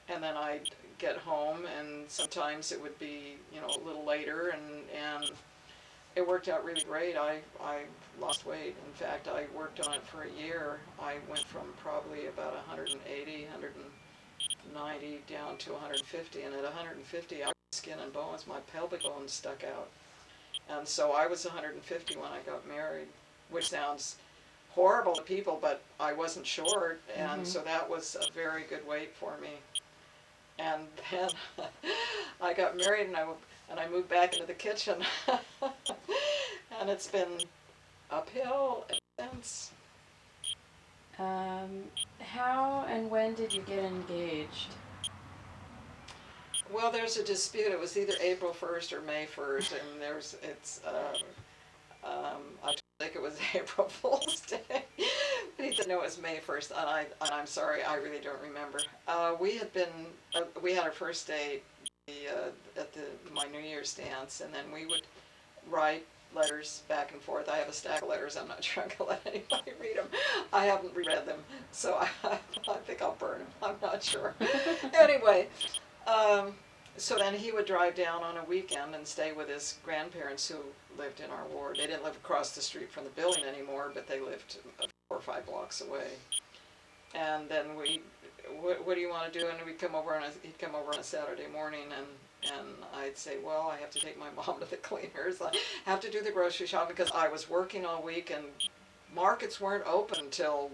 and then I'd get home, and sometimes it would be a little later, and it worked out really great. I lost weight. In fact, I worked on it for a year. I went from probably about 180, 190 down to 150, and at 150 I was skin and bones. My pelvic bones stuck out. And so I was 150 when I got married, which sounds horrible to people, but I wasn't short, and so that was a very good weight for me. And then I got married, and I moved back into the kitchen, and it's been uphill since. How and when did you get engaged? Well, there's a dispute. It was either April 1st or May 1st, and I think it was April Fool's Day. But he said no, it was May 1st, and I'm sorry, I really don't remember. We had our first date at my New Year's dance, and then we would write letters back and forth. I have a stack of letters. I'm not sure I'm going to let anybody read them. I haven't reread them, so I think I'll burn them. I'm not sure. Anyway, so then he would drive down on a weekend and stay with his grandparents who lived in our ward. They didn't live across the street from the building anymore, but they lived 4 or 5 blocks away. And then what do you want to do? And he'd come over on a Saturday morning, and I'd say, well, I have to take my mom to the cleaners. I have to do the grocery shopping because I was working all week, and markets weren't open until,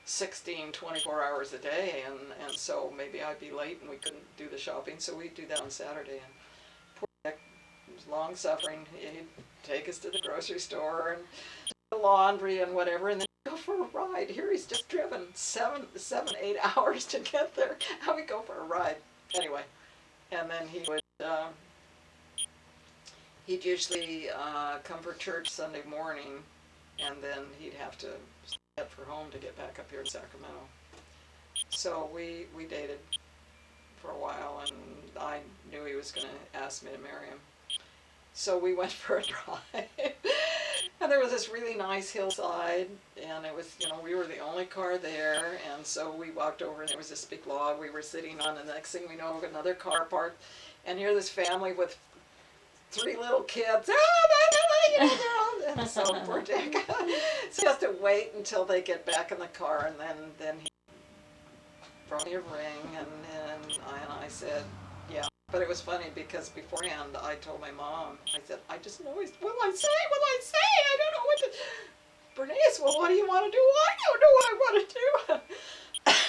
16, 24 hours a day, and so maybe I'd be late and we couldn't do the shopping, so we'd do that on Saturday. And poor Nick was long suffering. He'd take us to the grocery store and the laundry and whatever, and then go for a ride. Here he's just driven 8 hours to get there. How we go for a ride? Anyway, and then he'd usually come for church Sunday morning, and then he'd have to head for home to get back up here to Sacramento. So we dated for a while, and I knew he was going to ask me to marry him. So we went for a drive, and there was this really nice hillside, and it was, we were the only car there, and so we walked over, and there was this big log we were sitting on, and the next thing we know, another car parked, and here this family with 3 little kids, and so poor Dick. So he has to wait until they get back in the car, and then he brought me a ring, and I said, yeah. But it was funny because beforehand I told my mom, I said, I just know what will I say? I don't know what to. Bernice, well, what do you want to do? I don't know what I want to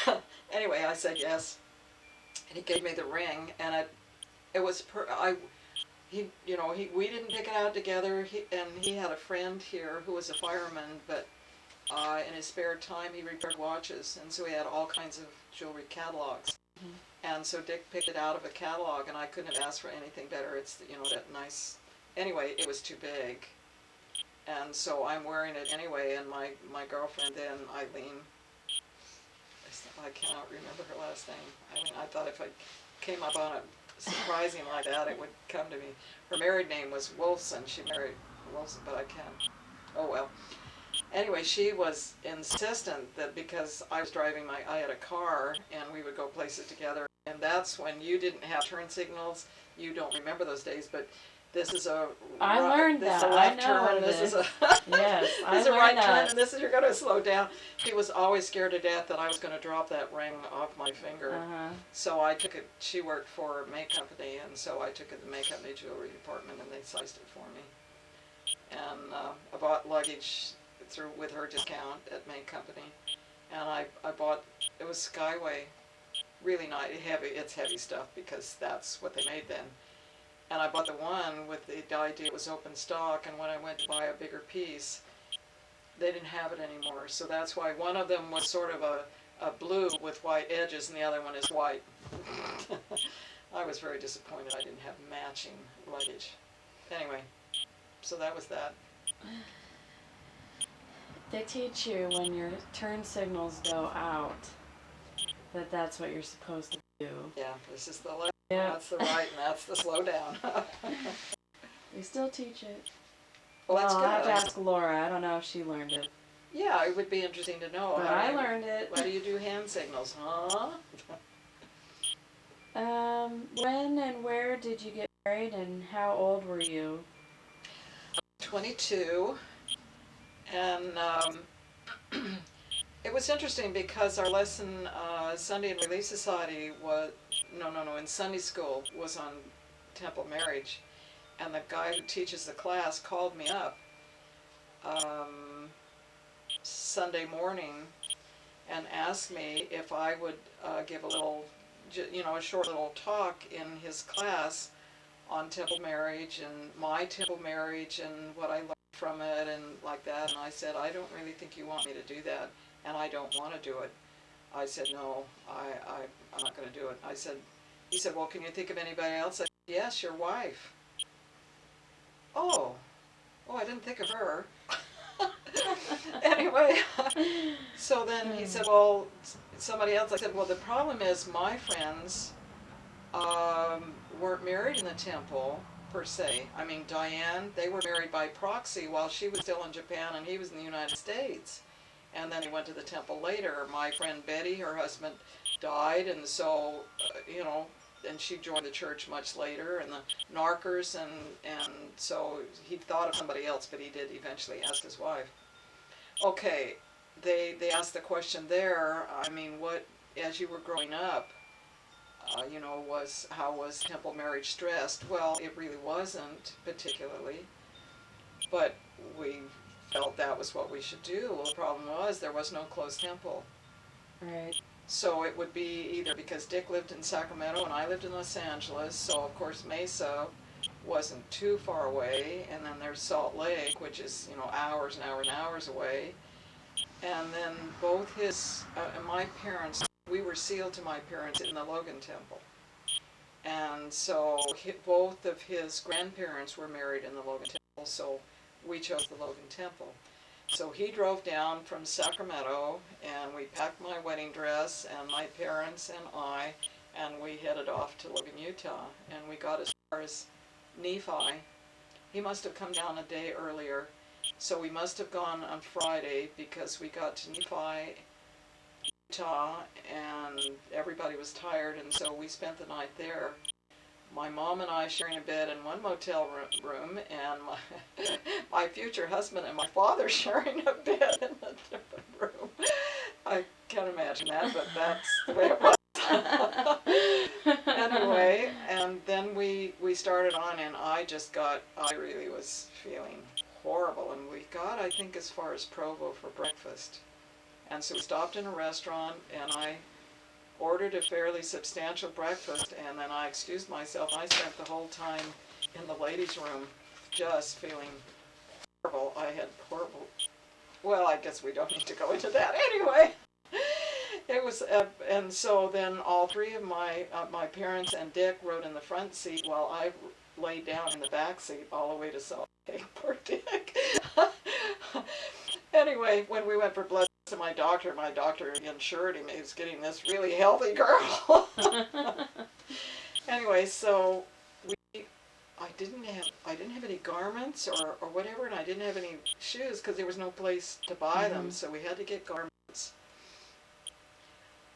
do. Anyway, I said yes, and he gave me the ring, and it was we didn't pick it out together. He had a friend here who was a fireman, but in his spare time he repaired watches, and so he had all kinds of jewelry catalogs. Mm-hmm. And so Dick picked it out of a catalog, and I couldn't have asked for anything better. It's that nice. Anyway, it was too big, and so I'm wearing it anyway. And my girlfriend then, Eileen, I cannot remember her last name. I thought if I came up on it surprising like that, it would come to me. Her married name was Wolfson. She married Wolfson, but I can't. Oh well. Anyway, she was insistent that because I had a car, and we would go places together, and that's when you didn't have turn signals. You don't remember those days, but this is a I learned this is that. a left I know turn, what this it is a Yes, I this is a right learned turn, that. and this is you're going to slow down. He was always scared to death that I was going to drop that ring off my finger. So I took it. She worked for a May company, and so I took it to the May company jewelry department, and they sized it for me. And I bought luggage through with her discount at May company, and I bought, it was Skyway, really nice, heavy. It's heavy stuff because that's what they made then. And I bought the one with the idea it was open stock, and when I went to buy a bigger piece, they didn't have it anymore. So that's why one of them was sort of a blue with white edges, and the other one is white. I was very disappointed I didn't have matching luggage. Anyway, so that was that. They teach you when your turn signals go out that that's what you're supposed to do. Yeah, this is the left, Yeah. that's the right, and that's the slow down. We still teach it. Well, that's good. I'll have to ask Laura. I don't know if she learned it. Yeah, it would be interesting to know. But I learned it. Why do you do hand signals, huh? When and where did you get married, and how old were you? 22, and it was interesting because our lesson, Sunday in Relief Society was, no, in Sunday school was on temple marriage, and the guy who teaches the class called me up Sunday morning and asked me if I would give a little, a short little talk in his class on temple marriage and my temple marriage and what I learned from it and like that. And I said, I don't really think you want me to do that, and I don't want to do it. I said, no, I'm not going to do it. He said, well, can you think of anybody else? I said, yes, your wife. Oh, I didn't think of her. Anyway, so then he said, well, somebody else. I said, well, the problem is my friends weren't married in the temple, per se. I mean, Diane, they were married by proxy while she was still in Japan and he was in the United States. And then he went to the temple later. My friend Betty, her husband, died, and so, and she joined the church much later, and the Narkers, and so he thought of somebody else, but he did eventually ask his wife. Okay, they asked the question there, I mean, what, as you were growing up, how was temple marriage stressed? Well, it really wasn't particularly, but we felt that was what we should do. Well, the problem was there was no closed temple. Right. So it would be either because Dick lived in Sacramento and I lived in Los Angeles, so of course Mesa wasn't too far away, and then there's Salt Lake, which is, hours and hours and hours away. And then both his, and my parents, we were sealed to my parents in the Logan Temple. And so both of his grandparents were married in the Logan Temple, so we chose the Logan Temple. So he drove down from Sacramento, and we packed my wedding dress and my parents and I, and we headed off to Logan, Utah, and we got as far as Nephi. He must have come down a day earlier, so we must have gone on Friday because we got to Nephi, Utah, and everybody was tired, and so we spent the night there. My mom and I sharing a bed in one motel room, and my future husband and my father sharing a bed in a different room. I can't imagine that, but that's the way it was. Anyway, and then we started on, and I really was feeling horrible, and we got, I think, as far as Provo for breakfast. And so we stopped in a restaurant, and I ordered a fairly substantial breakfast, and then I excused myself. I spent the whole time in the ladies' room just feeling horrible. I had horrible, well, I guess we don't need to go into that. Anyway, it was, and so then all three of my parents and Dick rode in the front seat while I laid down in the back seat all the way to Salt Lake. Poor Dick. Anyway, when we went for blood to my doctor insured him. He was getting this really healthy girl. Anyway, so I didn't have any garments or whatever, and I didn't have any shoes because there was no place to buy them, so we had to get garments.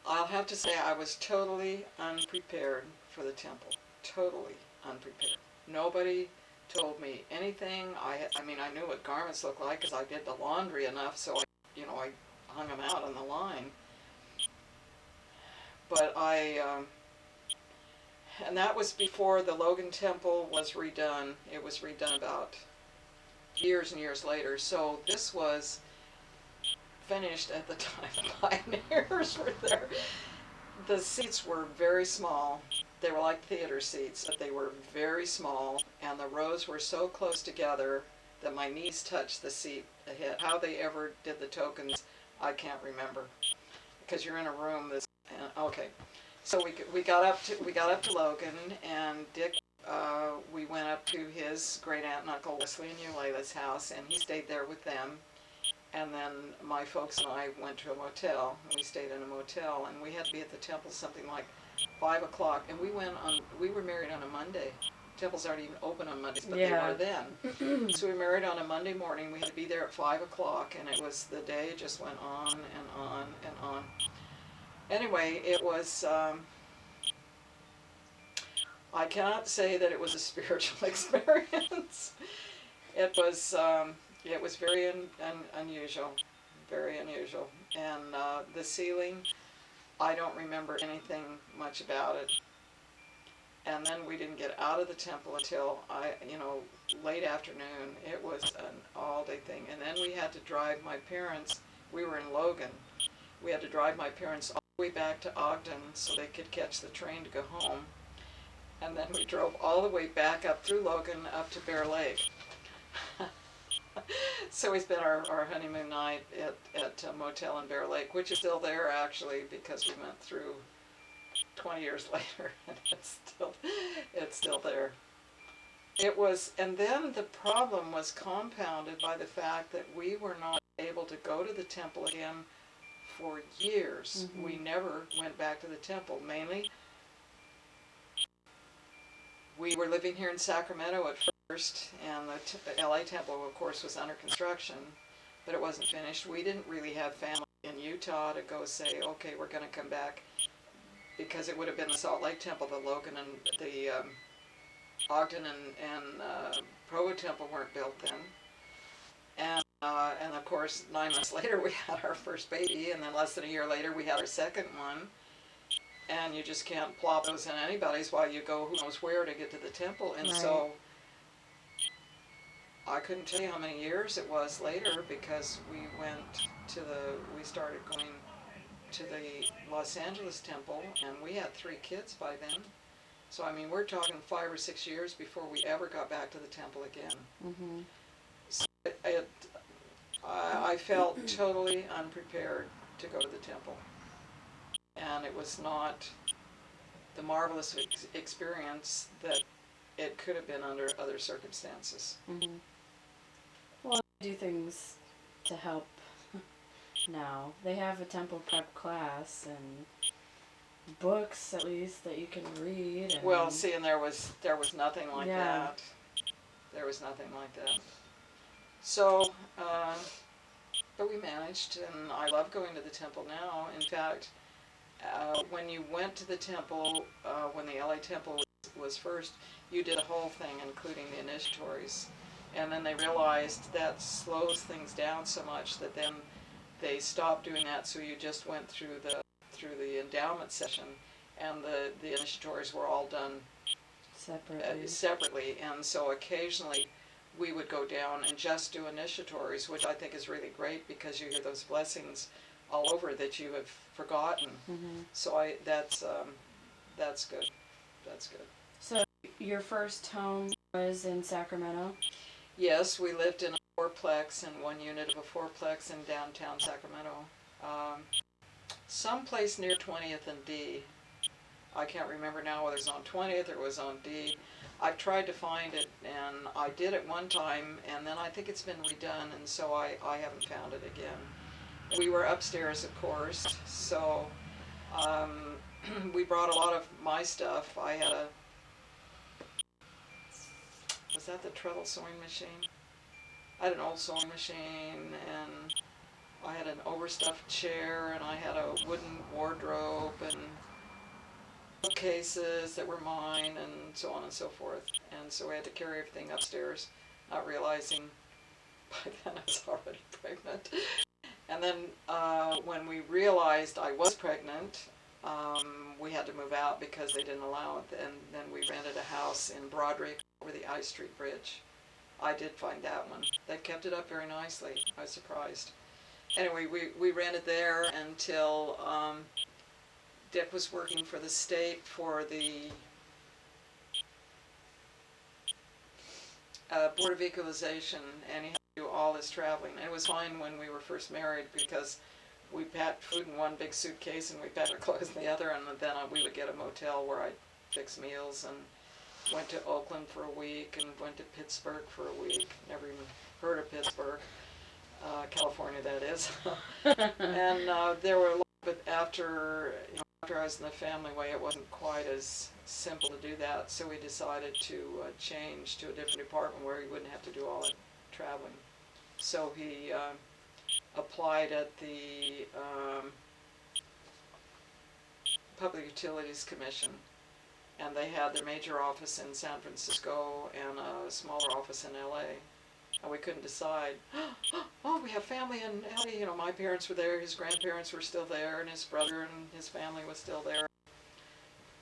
I'll have to say I was totally unprepared for the temple. Totally unprepared. Nobody told me anything. I mean, I knew what garments looked like because I did the laundry enough, so I hung them out on the line. But and that was before the Logan Temple was redone. It was redone about years and years later. So this was finished at the time pioneers were there. The seats were very small. They were like theater seats, but they were very small, and the rows were so close together that my knees touched the seat ahead. How they ever did the tokens, I can't remember, because you're in a room that's okay. So we got up to Logan, and Dick. We went up to his great aunt and uncle Wesley and Eulayla's house, and he stayed there with them. And then my folks and I went to a motel. We stayed in a motel, and we had to be at the temple something like 5 o'clock. And we were married on a Monday. Temples aren't even open on Mondays, but they were then. So we were married on a Monday morning. We had to be there at 5 o'clock, and it was, the day just went on and on and on. Anyway, it was, I cannot say that it was a spiritual experience. It was very unusual, very unusual. And the ceiling, I don't remember anything much about it. And then we didn't get out of the temple until late afternoon. It was an all-day thing. And then we had to drive my parents. We were in Logan. We had to drive my parents all the way back to Ogden so they could catch the train to go home. And then we drove all the way back up through Logan up to Bear Lake. So we spent our honeymoon night at a motel in Bear Lake, which is still there actually, because we went through 20 years later, and it's still there. It was, and then the problem was compounded by the fact that we were not able to go to the temple again for years. Mm-hmm. We never went back to the temple. Mainly, we were living here in Sacramento at first, and the LA temple, of course, was under construction, but it wasn't finished. We didn't really have family in Utah to go say, okay, we're going to come back, because it would have been the Salt Lake Temple, the Logan and the Ogden and Provo Temple weren't built then. And of course, 9 months later we had our first baby, and then less than a year later we had our second one. And you just can't plop those in anybody's while you go who knows where to get to the temple. And right. So I couldn't tell you how many years it was later, because we started going to the Los Angeles temple, and we had 3 kids by then. So I mean, we're talking 5 or 6 years before we ever got back to the temple again. Mm-hmm. So I felt totally unprepared to go to the temple. And it was not the marvelous experience that it could have been under other circumstances. Mm-hmm. Well, they do things to help now. They have a temple prep class and books, at least, that you can read. And well, see, and there was nothing like that. There was nothing like that. So, but we managed, and I love going to the temple now. In fact, when you went to the temple, when the LA temple was first, you did a whole thing, including the initiatories. And then they realized that slows things down so much that then they stopped doing that, so you just went through the endowment session, and the initiatories were all done separately. And so occasionally we would go down and just do initiatories, which I think is really great, because you hear those blessings all over that you have forgotten. Mm-hmm. So that's good. That's good. So your first home was in Sacramento? Yes, we lived in a fourplex, in one unit of a fourplex in downtown Sacramento. Someplace near 20th and D. I can't remember now whether it was on 20th or it was on D. I've tried to find it, and I did it one time, and then I think it's been redone, and so I haven't found it again. We were upstairs, of course, so we brought a lot of my stuff. I had was that the treadle sewing machine? I had an old sewing machine, and I had an overstuffed chair, and I had a wooden wardrobe, and cases that were mine and so on and so forth. And so we had to carry everything upstairs, not realizing by then I was already pregnant. And then when we realized I was pregnant, we had to move out because they didn't allow it. And then we rented a house in Broderick over the I Street Bridge. I did find that one. They kept it up very nicely. I was surprised. Anyway, we rented there until Dick was working for the state for the Board of Equalization, and he had to do all his traveling. And it was fine when we were first married because we packed food in one big suitcase and we packed our clothes in the other, and then we would get a motel where I'd fix meals, and went to Oakland for a week and went to Pittsburgh for a week. Never even heard of Pittsburgh, California that is. And there were a lot, but after after I was in the family way, it wasn't quite as simple to do that, so we decided to change to a different department where he wouldn't have to do all that traveling. So he applied at the Public Utilities Commission, and they had their major office in San Francisco and a smaller office in LA. And we couldn't decide. Oh, we have family in LA. You know, my parents were there, his grandparents were still there, and his brother and his family was still there.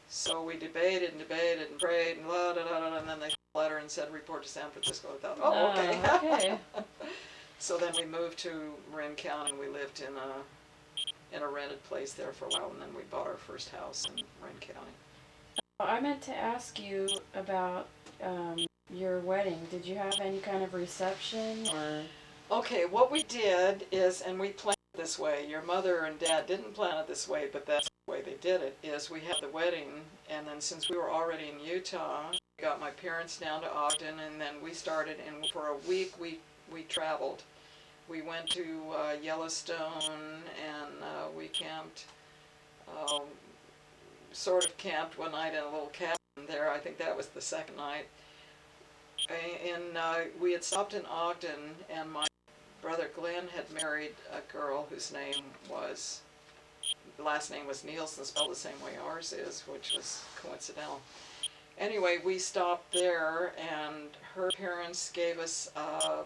So we debated and debated and prayed and blah, blah, blah, blah, and then they sent a letter and said report to San Francisco. I thought, oh, okay. Okay. So then we moved to Marin County, and we lived in a rented place there for a while, and then we bought our first house in Marin County. I meant to ask you about your wedding. Did you have any kind of reception or? Okay, what we did is, and we planned it this way, your mother and dad didn't plan it this way, but that's the way they did it, is we had the wedding, and then since we were already in Utah, we got my parents down to Ogden, and then we started, and for a week we traveled. We went to Yellowstone, and we camped, sort of camped one night in a little cabin there. I think that was the second night. And we had stopped in Ogden, and my brother Glenn had married a girl whose name was, the last name was Nielsen, spelled the same way ours is, which was coincidental. Anyway, we stopped there, and her parents gave us a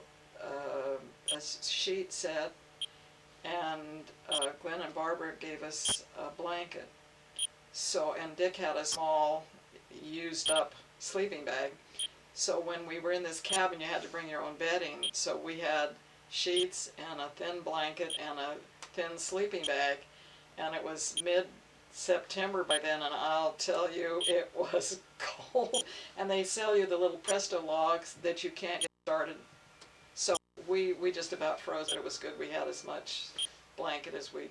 sheet set, and Glenn and Barbara gave us a blanket. So, and Dick had a small, used up sleeping bag. So when we were in this cabin, you had to bring your own bedding. So we had sheets and a thin blanket and a thin sleeping bag. And it was mid-September by then, and I'll tell you, it was cold. And they sell you the little Presto logs that you can't get started. So we just about froze, but it was good. We had as much blanket as we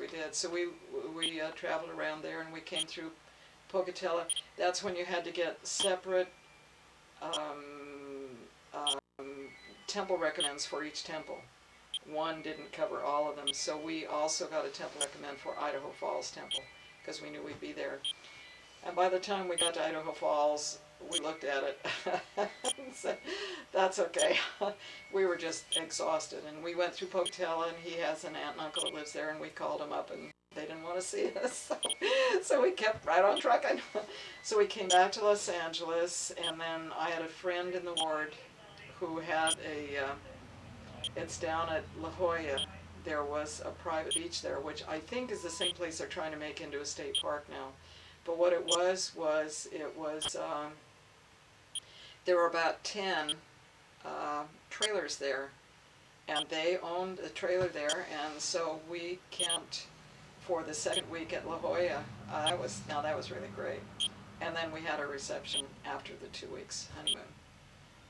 did. So we traveled around there, and we came through Pocatello. That's when you had to get separate temple recommends for each temple. One didn't cover all of them, so we also got a temple recommend for Idaho Falls Temple because we knew we'd be there. And by the time we got to Idaho Falls, we looked at it and said, that's okay. We were just exhausted, and we went through Pocatello, and he has an aunt and uncle that lives there, and we called them up, and they didn't want to see us. So we kept right on trucking. So we came back to Los Angeles, and then I had a friend in the ward who had it's down at La Jolla. There was a private beach there, which I think is the same place they're trying to make into a state park now. But what it was there were about 10 trailers there, and they owned a trailer there, and so we camped for the second week at La Jolla. That was really great. And then we had a reception after the 2 weeks honeymoon,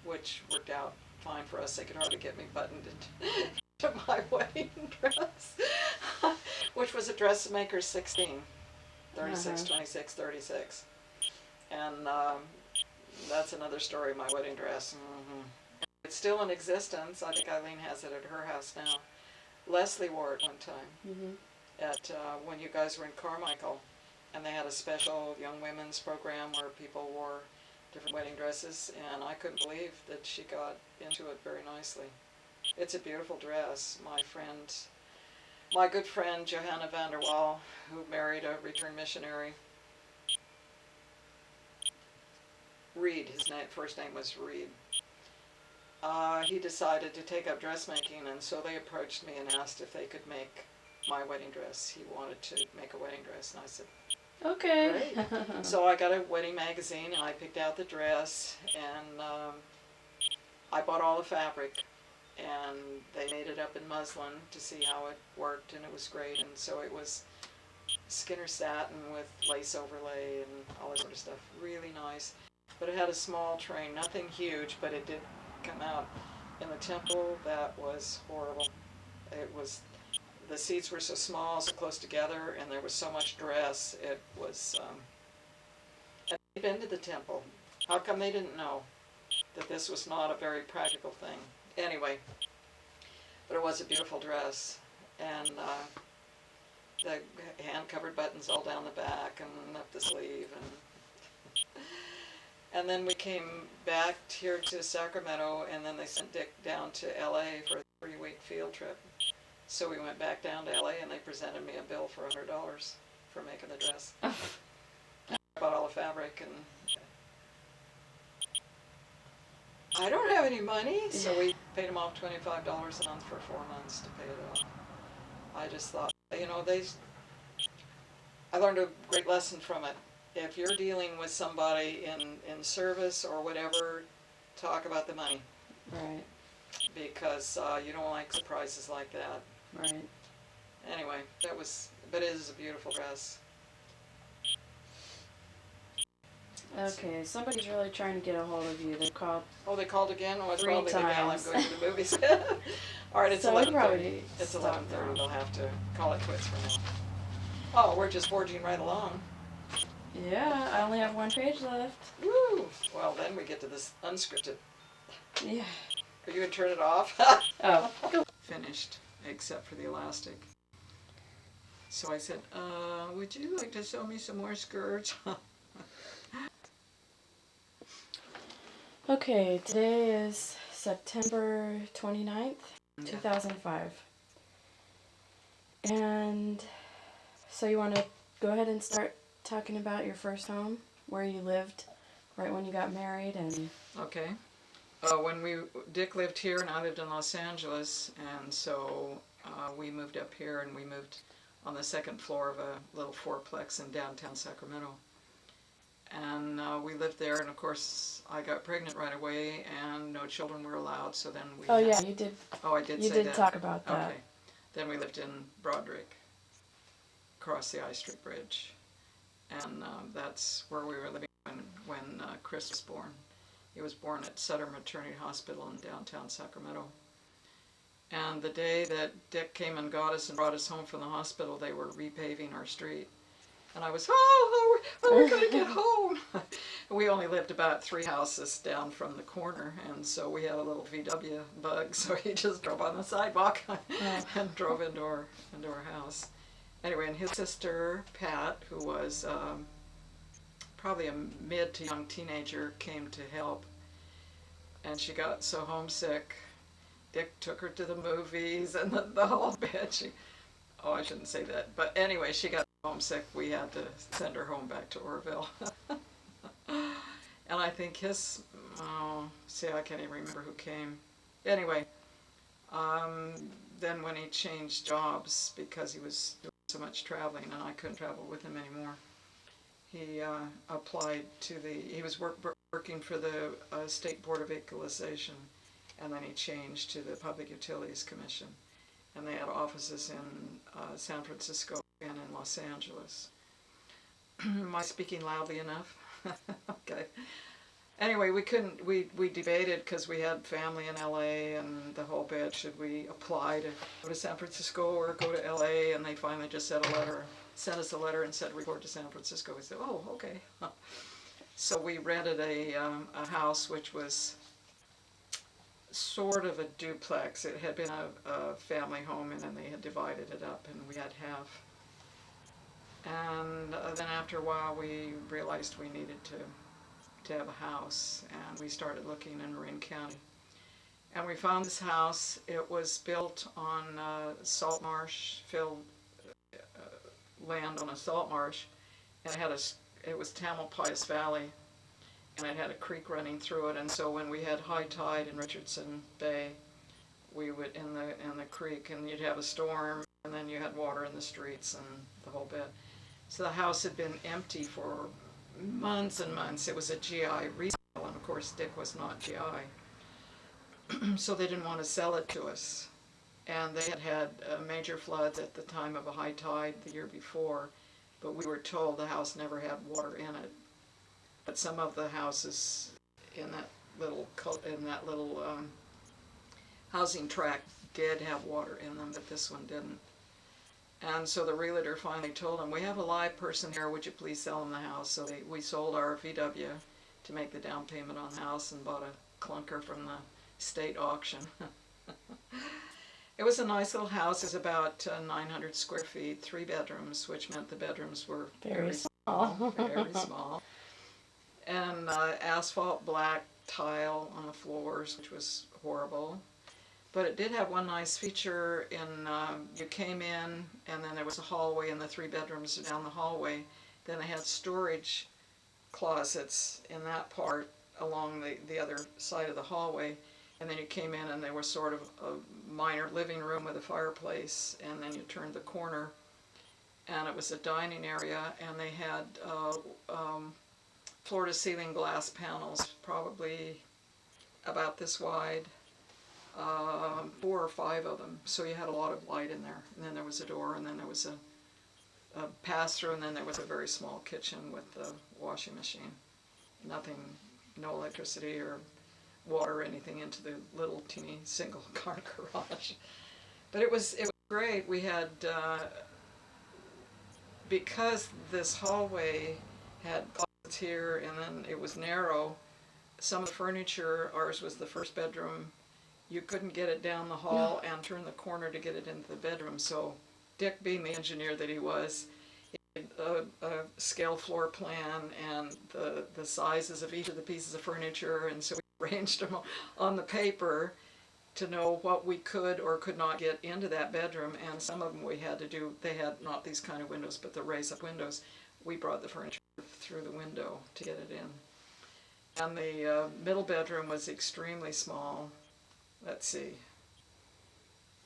which worked out fine for us. They could hardly get me buttoned into my wedding dress, which was a dressmaker 16, 36, 26, 36. And that's another story, my wedding dress. It's still in existence. I think Eileen has it at her house now. Leslie wore it one time at when you guys were in Carmichael, and they had a special young women's program where people wore different wedding dresses, and I couldn't believe that she got into it very nicely. It's a beautiful dress. My good friend Johanna van der Waal, who married a returned missionary, Reed, his first name was Reed. He decided to take up dressmaking, and so they approached me and asked if they could make my wedding dress. He wanted to make a wedding dress, and I said, Okay. great. So I got a wedding magazine, and I picked out the dress, and I bought all the fabric, and they made it up in muslin to see how it worked, and it was great. And so it was Skinner satin with lace overlay and all that sort of stuff. Really nice. But it had a small train, nothing huge, but it did come out. In the temple, that was horrible. It was, the seats were so small, so close together, and there was so much dress. It was, and they'd been to the temple. How come they didn't know that this was not a very practical thing? Anyway, but it was a beautiful dress, and the hand-covered buttons all down the back and up the sleeve, and then we came back here to Sacramento, and then they sent Dick down to LA for a 3-week field trip. So we went back down to LA, and they presented me a bill for $100 for making the dress. I bought all the fabric, and I don't have any money, so we paid them off $25 a month for 4 months to pay it off. I just thought, you know, I learned a great lesson from it. If you're dealing with somebody in service or whatever, talk about the money. Right. Because you don't like surprises like that. Right. Anyway, but it is a beautiful dress. Okay, somebody's really trying to get a hold of you. They called. Oh, they called again? Oh, it's 3 probably the gal I'm times. going to the movies. All right, it's So we 11:30. probably It's stop 11:30. now. We'll have to call it quits for now. Oh, we're just forging right along. Yeah, I only have 1 page left. Woo! Well, then we get to this unscripted. Yeah. Are you going to turn it off? Oh. Finished, except for the elastic. So I said, would you like to sew me some more skirts? Okay, today is September 29th, 2005. And so you want to go ahead and start talking about your first home, where you lived right when you got married, and Okay. When Dick lived here and I lived in Los Angeles, and so we moved up here, and we moved on the 2nd floor of a little fourplex in downtown Sacramento. And we lived there, and of course I got pregnant right away, and no children were allowed, so then we... Oh yeah, you did. Oh, I did You say did that. talk about that. Okay. Then we lived in Broderick, across the I Street Bridge. And that's where we were living when Chris was born. He was born at Sutter Maternity Hospital in downtown Sacramento. And the day that Dick came and got us and brought us home from the hospital, they were repaving our street. And I was, oh, we're going to get home. We only lived about 3 houses down from the corner, and so we had a little VW bug, so he just drove on the sidewalk and drove into our house. Anyway, and his sister, Pat, who was probably a mid to young teenager, came to help, and she got so homesick. Dick took her to the movies and the whole bit. I shouldn't say that, but anyway, she got homesick. We had to send her home back to Orville. And I think I can't even remember who came. Anyway, then when he changed jobs because he was doing so much traveling and I couldn't travel with him anymore, he applied to he was working for the State Board of Equalization, and then he changed to the Public Utilities Commission. And they had offices in San Francisco and in Los Angeles. Am I speaking loudly enough? Okay. Anyway, we debated because we had family in LA and the whole bit. Should we apply to go to San Francisco or go to LA? And they finally just sent us a letter and said report to San Francisco. We said, oh, okay. So we rented a house which was sort of a duplex. It had been a family home, and then they had divided it up, and we had half. And then after a while, we realized we needed to have a house, and we started looking in Marin County. And we found this house. It was built on salt marsh, filled land on a salt marsh, and it was Tamalpais Valley. and it had a creek running through it. And so when we had high tide in Richardson Bay, we would in the creek, and you'd have a storm, and then you had water in the streets and the whole bit. So the house had been empty for months and months. It was a GI resale, and of course Dick was not GI, so they didn't want to sell it to us. And they had had a major flood at the time of a high tide the year before, but we were told the house never had water in it. But some of the houses in that little housing tract did have water in them, but this one didn't. And so the realtor finally told him, "We have a live person here, would you please sell him the house?" So we sold our VW to make the down payment on the house and bought a clunker from the state auction. It was a nice little house. It was about 900 square feet, 3 bedrooms, which meant the bedrooms were very small, very small. And asphalt black tile on the floors, which was horrible. But it did have one nice feature in, you came in and then there was a hallway and the 3 bedrooms down the hallway. Then they had storage closets in that part along the other side of the hallway. And then you came in and there was sort of a minor living room with a fireplace, and then you turned the corner and it was a dining area, and they had floor-to-ceiling glass panels, probably about this wide, 4 or 5 of them. So you had a lot of light in there. And then there was a door, and then there was a pass-through, and then there was a very small kitchen with the washing machine. Nothing, no electricity or water or anything into the little teeny single-car garage. But it was great. We had, because this hallway had closets here and then it was narrow, some of the furniture, ours was the first bedroom, you couldn't get it down the hall and turn the corner to get it into the bedroom. So Dick, being the engineer that he was, he had a scale floor plan and the sizes of each of the pieces of furniture, and so we arranged them on the paper to know what we could or could not get into that bedroom. And some of them we had to do, they had not these kind of windows, but the raise-up windows. We brought the furniture through the window to get it in. And the middle bedroom was extremely small. Let's see.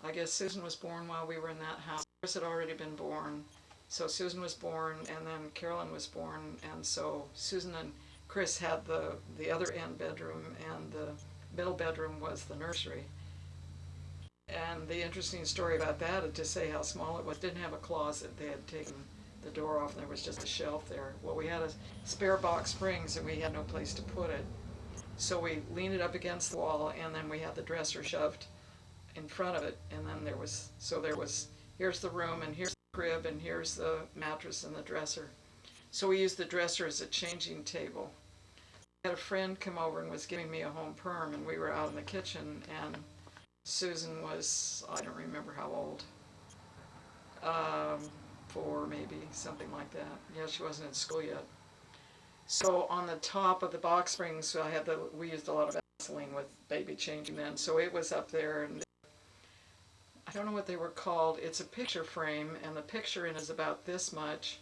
I guess Susan was born while we were in that house. Chris had already been born. So Susan was born, and then Carolyn was born, and so Susan and Chris had the other end bedroom, and the middle bedroom was the nursery. And the interesting story about that is to say how small it was. It didn't have a closet. They had taken the door off and there was just a shelf there. Well, we had a spare box springs and we had no place to put it. So we leaned it up against the wall, and then we had the dresser shoved in front of it. And then there was, here's the room, and here's the crib, and here's the mattress and the dresser. So we used the dresser as a changing table. I had a friend come over and was giving me a home perm, and we were out in the kitchen, and Susan was, I don't remember how old, 4 maybe, something like that. Yeah, she wasn't in school yet. So on the top of the box springs, we used a lot of Vaseline with baby changing then. So it was up there, and I don't know what they were called. It's a picture frame, and the picture in is about this much,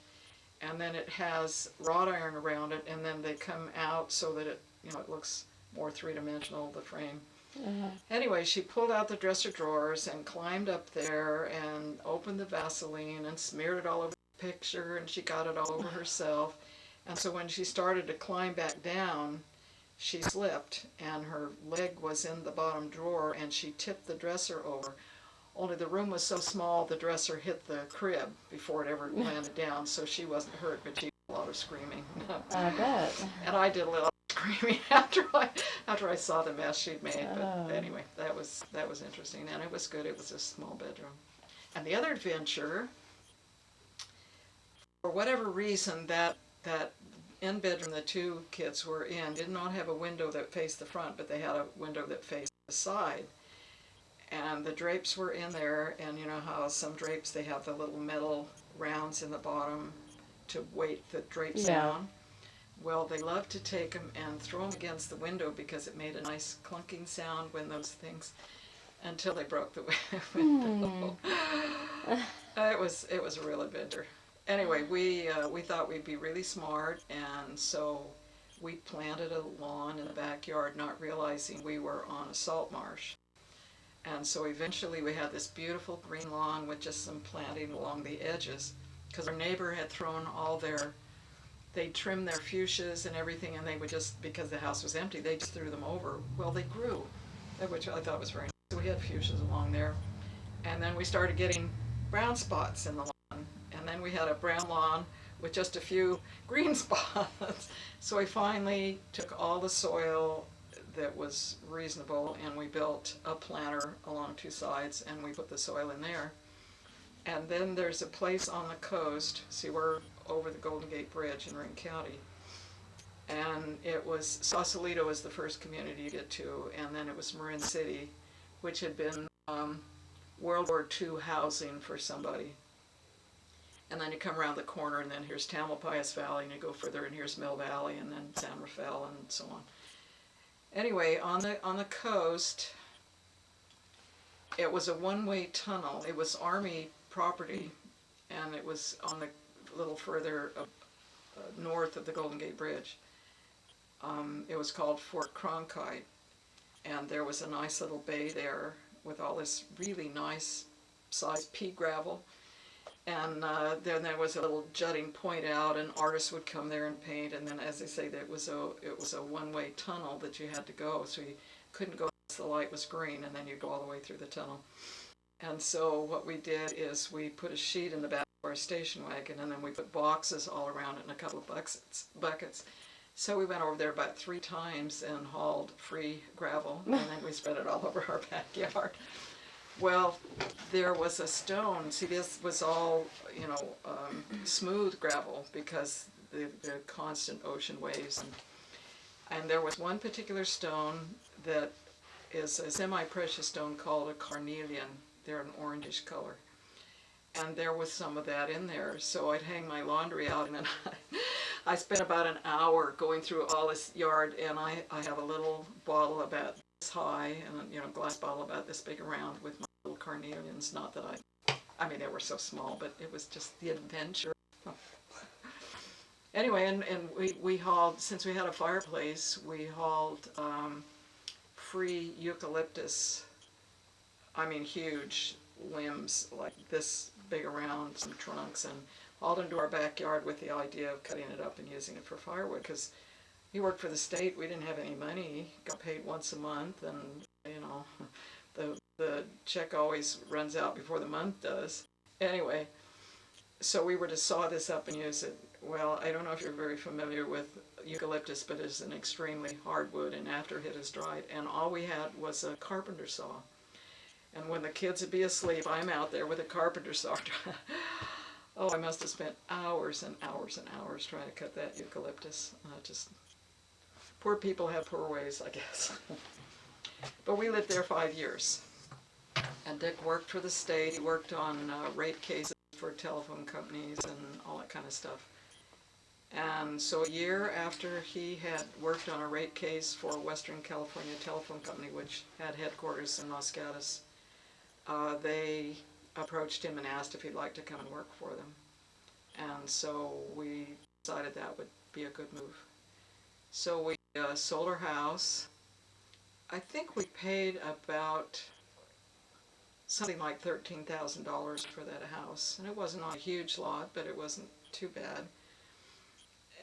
and then it has wrought iron around it, and then they come out so that it looks more three-dimensional, the frame. Uh-huh. Anyway, she pulled out the dresser drawers and climbed up there and opened the Vaseline and smeared it all over the picture, and she got it all over herself. And so when she started to climb back down, she slipped, and her leg was in the bottom drawer, and she tipped the dresser over. Only the room was so small, the dresser hit the crib before it ever landed down, so she wasn't hurt, but she did a lot of screaming. I bet. And I did a little screaming after I saw the mess she'd made. But anyway, that was interesting, and it was good. It was a small bedroom. And the other adventure, for whatever reason, that end bedroom the 2 kids were in did not have a window that faced the front, but they had a window that faced the side. And the drapes were in there, and you know how some drapes, they have the little metal rounds in the bottom to weight the drapes down? Well, they loved to take them and throw them against the window because it made a nice clunking sound when those things, until they broke the window. It was a real adventure. Anyway, we thought we'd be really smart, and so we planted a lawn in the backyard, not realizing we were on a salt marsh. And so eventually we had this beautiful green lawn with just some planting along the edges, because our neighbor had thrown all their, they trimmed their fuchsias and everything, and they would just, because the house was empty, they just threw them over. Well, they grew, which I thought was very nice. So we had fuchsias along there. And then we started getting brown spots in the lawn. And then we had a brown lawn with just a few green spots. So we finally took all the soil that was reasonable, and we built a planter along two sides, and we put the soil in there. And then there's a place on the coast, see, we're over the Golden Gate Bridge in Ring County, and it was, Sausalito was the first community to get to, and then it was Marin City, which had been World War II housing for somebody. And then you come around the corner, and then here's Tamalpais Valley, and you go further, and here's Mill Valley, and then San Rafael, and so on. Anyway, on the coast, it was a one-way tunnel. It was Army property, and it was on the little further north of the Golden Gate Bridge. It was called Fort Cronkite, and there was a nice little bay there with all this really nice sized pea gravel. And then there was a little jutting point out, and artists would come there and paint. And then, as they say, it was a one-way tunnel that you had to go, so you couldn't go unless the light was green, and then you'd go all the way through the tunnel. And so what we did is we put a sheet in the back of our station wagon, and then we put boxes all around it and a couple of buckets. So we went over there about 3 times and hauled free gravel, and then we spread it all over our backyard. Well, there was a stone. See, this was all, smooth gravel because the constant ocean waves. And there was one particular stone that is a semi-precious stone called a carnelian. They're an orangish color. And there was some of that in there. So I'd hang my laundry out, and then I spent about an hour going through all this yard, and I have a little bottle about this high, and a glass bottle about this big around with my little carnelians. Not that I mean, they were so small, but it was just the adventure. Anyway, and we hauled, since we had a fireplace, we hauled free eucalyptus, I mean huge limbs like this big around, some trunks, and hauled into our backyard with the idea of cutting it up and using it for firewood, because he worked for the state. We didn't have any money, got paid once a month, and the check always runs out before the month does. Anyway, so we were to saw this up and use it. Well, I don't know if you're very familiar with eucalyptus, but it's an extremely hard wood, and after it is dried, and all we had was a carpenter saw. And when the kids would be asleep, I'm out there with a carpenter saw. Oh, I must have spent hours and hours and hours trying to cut that eucalyptus. Poor people have poor ways, I guess. But we lived there 5 years. And Dick worked for the state. He worked on rate cases for telephone companies and all that kind of stuff. And so a year after he had worked on a rate case for Western California Telephone Company, which had headquarters in Los Gatos, they approached him and asked if he'd like to come and work for them. And so we decided that would be a good move. So we sold our house. I think we paid about something like $13,000 for that house. And it wasn't a huge lot, but it wasn't too bad.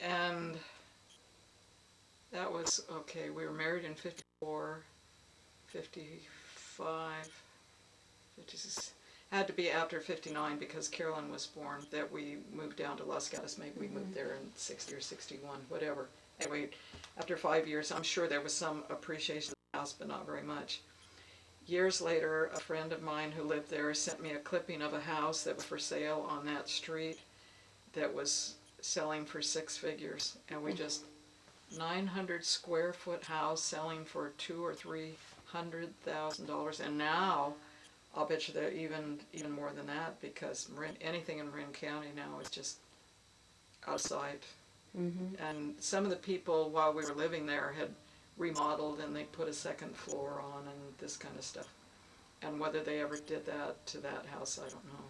And that was okay. We were married in 54, 55, 56. Had to be after 59 because Carolyn was born that we moved down to Los Gatos. Maybe we moved there in 60 or 61, whatever. Anyway, after 5 years, I'm sure there was some appreciation of the house, but not very much. Years later, a friend of mine who lived there sent me a clipping of a house that was for sale on that street that was selling for 6 figures. And we just, 900 square foot house selling for $200,000 or $300,000. And now, I'll bet you they're even more than that, because anything in Marin County now is just out of sight. Mm-hmm. And some of the people, while we were living there, had remodeled, and they put a second floor on and this kind of stuff. And whether they ever did that to that house, I don't know.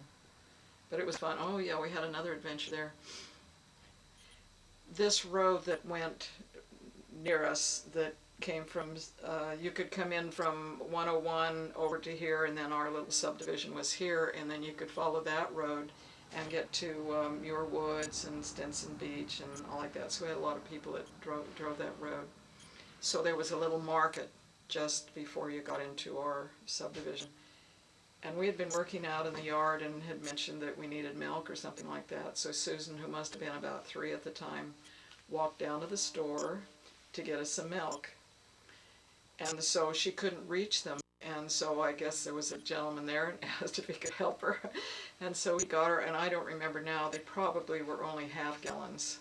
But it was fun. Oh yeah, we had another adventure there. This road that went near us that came from, you could come in from 101 over to here, and then our little subdivision was here, and then you could follow that road and get to Muir Woods and Stinson Beach and all like that. So we had a lot of people that drove that road. So there was a little market just before you got into our subdivision. And we had been working out in the yard and had mentioned that we needed milk or something like that. So Susan, who must have been about 3 at the time, walked down to the store to get us some milk. And so she couldn't reach them. And so I guess there was a gentleman there and asked if he could help her. And so he got her, and I don't remember now, they probably were only half gallons.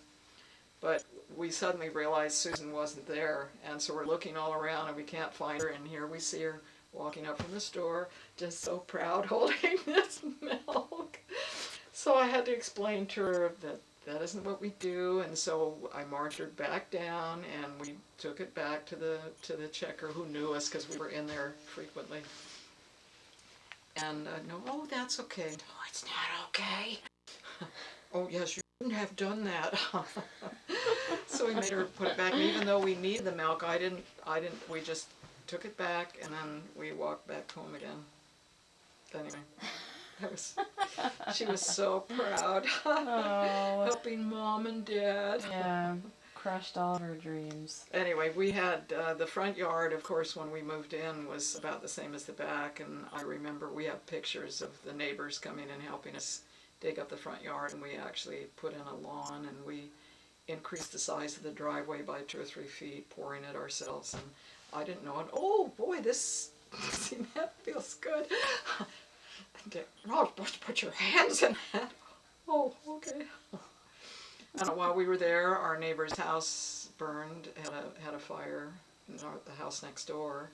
But we suddenly realized Susan wasn't there. And so we're looking all around and we can't find her. And here we see her walking up from the store, just so proud, holding this milk. So I had to explain to her that that isn't what we do, and so I marched her back down, and we took it back to the checker who knew us because we were in there frequently. And no, oh, that's okay. No, it's not okay. Oh yes, you shouldn't have done that. So we made her put it back, and even though we needed the milk, I didn't. We just took it back, and then we walked back home again. Anyway, she was so proud. Oh. Helping Mom and Dad. Yeah, crushed all of her dreams. Anyway, we had the front yard, of course, when we moved in, was about the same as the back, and I remember we have pictures of the neighbors coming and helping us dig up the front yard, and we actually put in a lawn, and we increased the size of the driveway by 2 or 3 feet, pouring it ourselves, and I didn't know it. Oh boy, this, see, that feels good. Oh, put your hands in that. Oh, okay. And while we were there, our neighbor's house burned, had a fire in the house next door.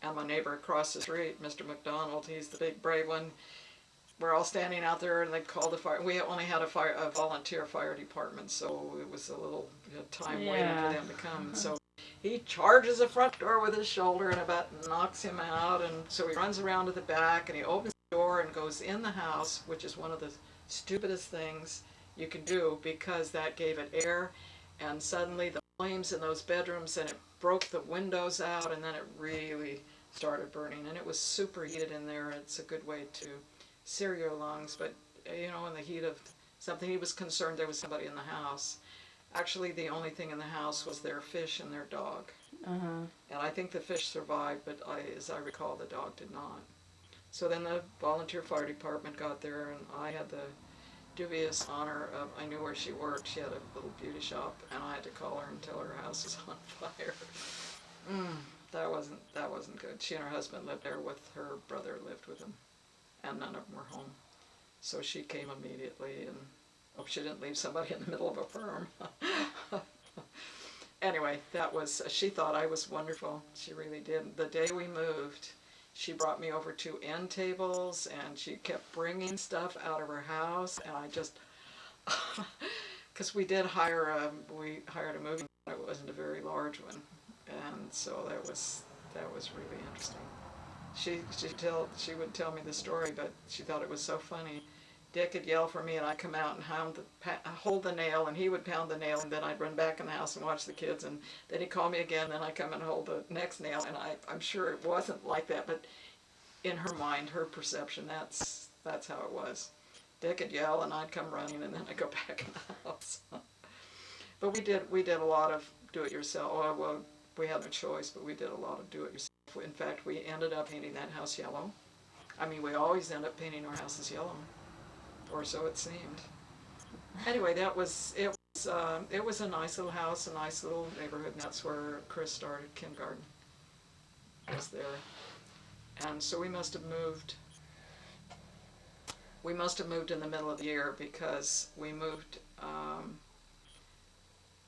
And my neighbor across the street, Mr. McDonald, he's the big brave one. We're all standing out there, and they called the fire. We only had a volunteer fire department, so it was a little time waiting for them to come. So he charges the front door with his shoulder and about knocks him out. And so he runs around to the back, and he opens the door and goes in the house, which is one of the stupidest things you can do, because that gave it air, and suddenly the flames in those bedrooms, and it broke the windows out, and then it really started burning, and it was super heated in there. It's a good way to sear your lungs, but in the heat of something, he was concerned there was somebody in the house. Actually, the only thing in the house was their fish and their dog. And I think the fish survived, but as I recall, the dog did not. So then the volunteer fire department got there, and I had the dubious honor of, I knew where she worked. She had a little beauty shop, and I had to call her and tell her house was on fire. That wasn't good. She and her husband lived there with her brother lived with them, and none of them were home. So she came immediately, and hope she didn't leave somebody in the middle of a farm. Anyway, she thought I was wonderful. She really did. The day we moved, she brought me over to end tables, and she kept bringing stuff out of her house, and I just, because we hired a moving, it wasn't a very large one, and so that was really interesting. She would tell me the story, but she thought it was so funny. Dick would yell for me, and I'd come out and hold the nail, and he would pound the nail, and then I'd run back in the house and watch the kids, and then he'd call me again, then I'd come and hold the next nail, and I'm sure it wasn't like that, but in her mind, her perception, that's how it was. Dick would yell, and I'd come running, and then I'd go back in the house. But we did a lot of do-it-yourself. Well, we had no choice, but we did a lot of do-it-yourself. In fact, we ended up painting that house yellow. I mean, we always end up painting our houses yellow, or so it seemed. Anyway, it was a nice little house, a nice little neighborhood, and that's where Chris started kindergarten. Was there, and so we must have moved in the middle of the year, because we moved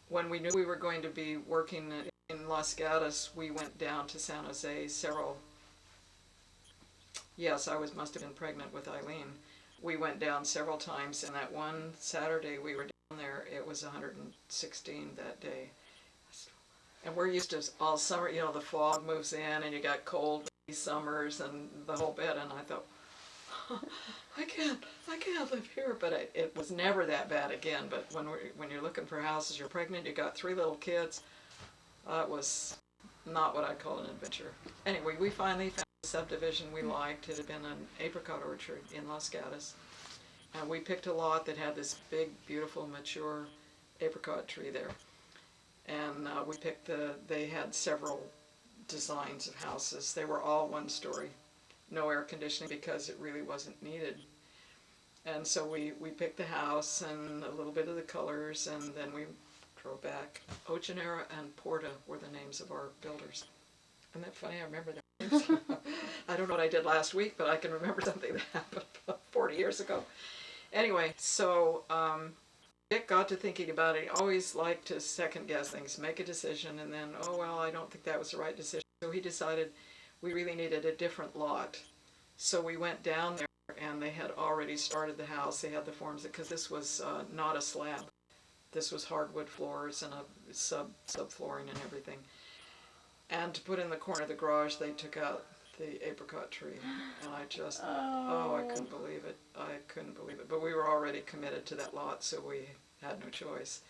when we knew we were going to be working in Los Gatos. We went down to San Jose Yes, I must have been pregnant with Eileen. We went down several times, and that one Saturday we were down there, it was 116 that day. And we're used to all summer, the fog moves in, and you got cold summers and the whole bit, and I thought, I can't live here. But it was never that bad again. But when you're looking for houses, you're pregnant, you got 3 little kids, It was not what I'd call an adventure. Anyway, we finally found a subdivision we liked. It had been an apricot orchard in Los Gatos. And we picked a lot that had this big, beautiful, mature apricot tree there. And they had several designs of houses. They were all one story, no air conditioning because it really wasn't needed. And so we picked the house and a little bit of the colors, and then we drove back. Ochenera and Porta were the names of our builders. Isn't that funny? I remember their names. I don't know what I did last week, but I can remember something that happened 40 years ago. Anyway, so Dick got to thinking about it. He always liked to second guess things, make a decision, and then, oh, well, I don't think that was the right decision. So he decided we really needed a different lot. So we went down there, and they had already started the house. They had the forms, because this was not a slab. This was hardwood floors and a subflooring and everything. And to put in the corner of the garage, they took out the apricot tree. And I just, I couldn't believe it. I couldn't believe it. But we were already committed to that lot, so we had no choice.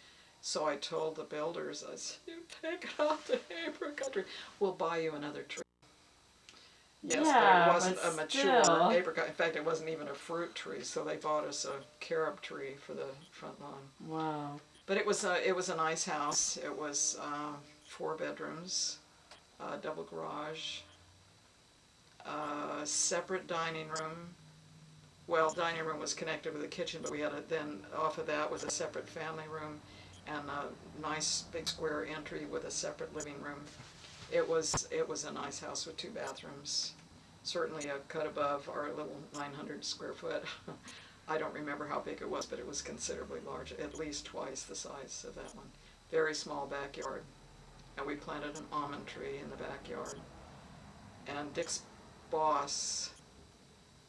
So I told the builders, I said, you take out the apricot tree. We'll buy you another tree. Yes, yeah, but it wasn't a mature still. apricot. In fact, it wasn't even a fruit tree, so they bought us a carob tree for the front lawn. Wow. But it was a nice house. It was 4 bedrooms, double garage, separate dining room. Well, dining room was connected with the kitchen, but we had then off of that was a separate family room and a nice big square entry with a separate living room. It was a nice house with 2 bathrooms. Certainly a cut above our little 900 square foot. I don't remember how big it was, but it was considerably large, at least twice the size of that one. Very small backyard. And we planted an almond tree in the backyard. And Dick's boss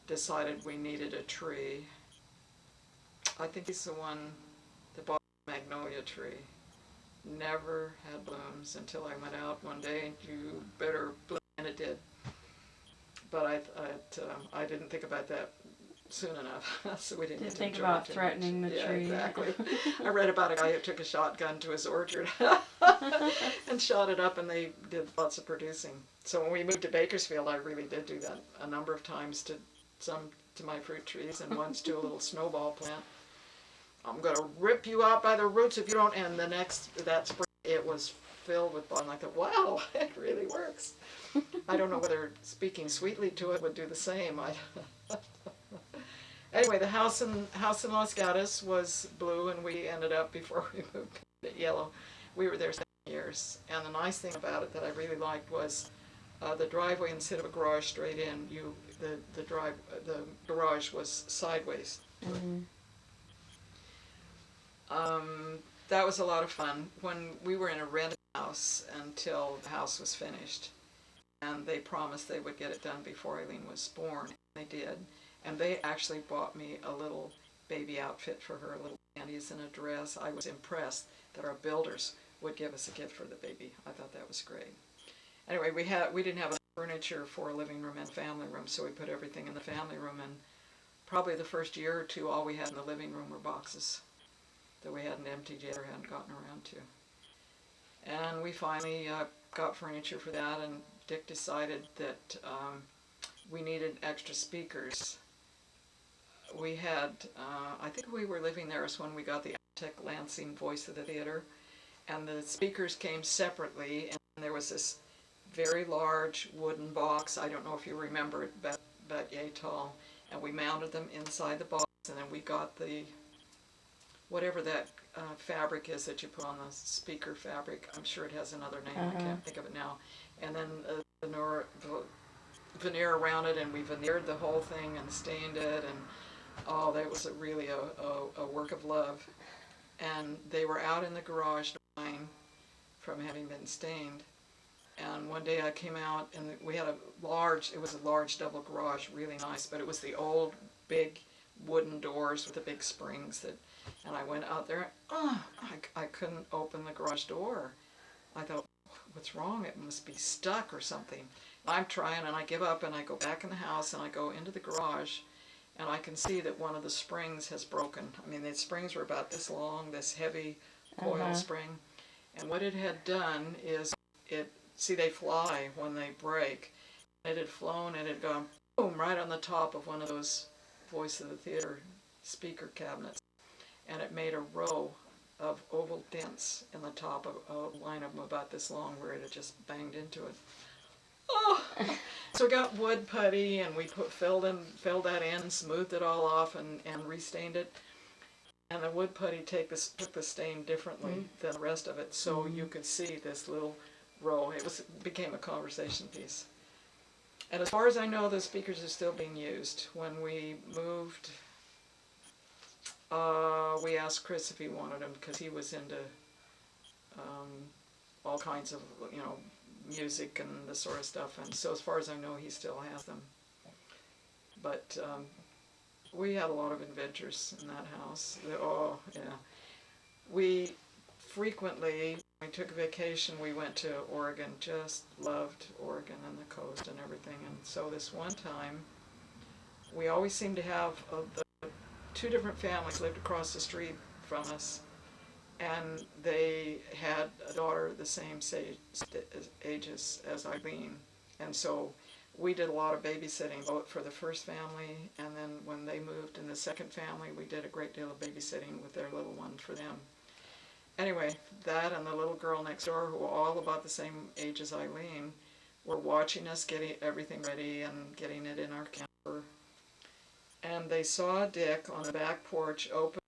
decided we needed a tree. I think he's the one that bought the magnolia tree. Never had blooms until I went out one day and you better bloom, and it did. But I didn't think about that soon enough, so we didn't think about threatening the tree. Yeah, exactly. I read about a guy who took a shotgun to his orchard and shot it up, and they did lots of producing. So when we moved to Bakersfield, I really did do that a number of times to my fruit trees, and once to a little snowball plant. I'm going to rip you out by the roots if you don't. And that spring, it was filled with buds. I thought, wow, it really works. I don't know whether speaking sweetly to it would do the same. Anyway, the house in Los Gatos was blue, and we ended up, before we moved, it yellow. We were there 7 years. And the nice thing about it that I really liked was the driveway, instead of a garage straight in, the garage was sideways. Mm-hmm. That was a lot of fun. When we were in a rented house until the house was finished, and they promised they would get it done before Eileen was born, and they did. And they actually bought me a little baby outfit for her, little panties and a dress. I was impressed that our builders would give us a gift for the baby. I thought that was great. Anyway, we didn't have enough furniture for a living room and family room, so we put everything in the family room, and probably the first year or two, all we had in the living room were boxes that we hadn't emptied yet or hadn't gotten around to. And we finally got furniture for that, and Dick decided that we needed extra speakers. We had, I think we were living there was when we got the Tech Lansing Voice of the Theater, and the speakers came separately, and there was this very large wooden box. I don't know if you remember it, but yay tall. And we mounted them inside the box, and then we got the whatever that fabric is that you put on the speaker fabric. I'm sure it has another name. I can't think of it now. And then the veneer around it, and we veneered the whole thing and stained it, and that was really a work of love. And they were out in the garage dying from having been stained. And one day I came out, and we had it was a large double garage, really nice, but it was the old big wooden doors with the big springs and I went out there, I couldn't open the garage door. I thought, what's wrong? It must be stuck or something. I'm trying, and I give up, and I go back in the house, and I go into the garage, and I can see that one of the springs has broken. I mean, the springs were about this long, this heavy coil spring, And what it had done is, see, they fly when they break. It had flown and it had gone boom right on the top of one of those Voice of the Theater speaker cabinets. And it made a row of oval dents in the top of a line of them about this long where it had just banged into it. Oh! So we got wood putty and we filled that in, smoothed it all off and restained it. And the wood putty took the stain differently than the rest of it, so you could see this little row. It became a conversation piece. And as far as I know, the speakers are still being used. When we moved, we asked Chris if he wanted them because he was into all kinds of, music and this sort of stuff. And so as far as I know, he still has them. But we had a lot of adventures in that house. Oh, yeah. We frequently, when we took a vacation, we went to Oregon. Just loved Oregon and the coast and everything. And so this one time, we always seemed to have the two different families lived across the street from us. And they had a daughter the same age as Eileen. And so we did a lot of babysitting, both for the first family, and then when they moved in the second family, we did a great deal of babysitting with their little one for them. Anyway, that and the little girl next door, who were all about the same age as Eileen, were watching us getting everything ready and getting it in our camper. And they saw Dick on the back porch open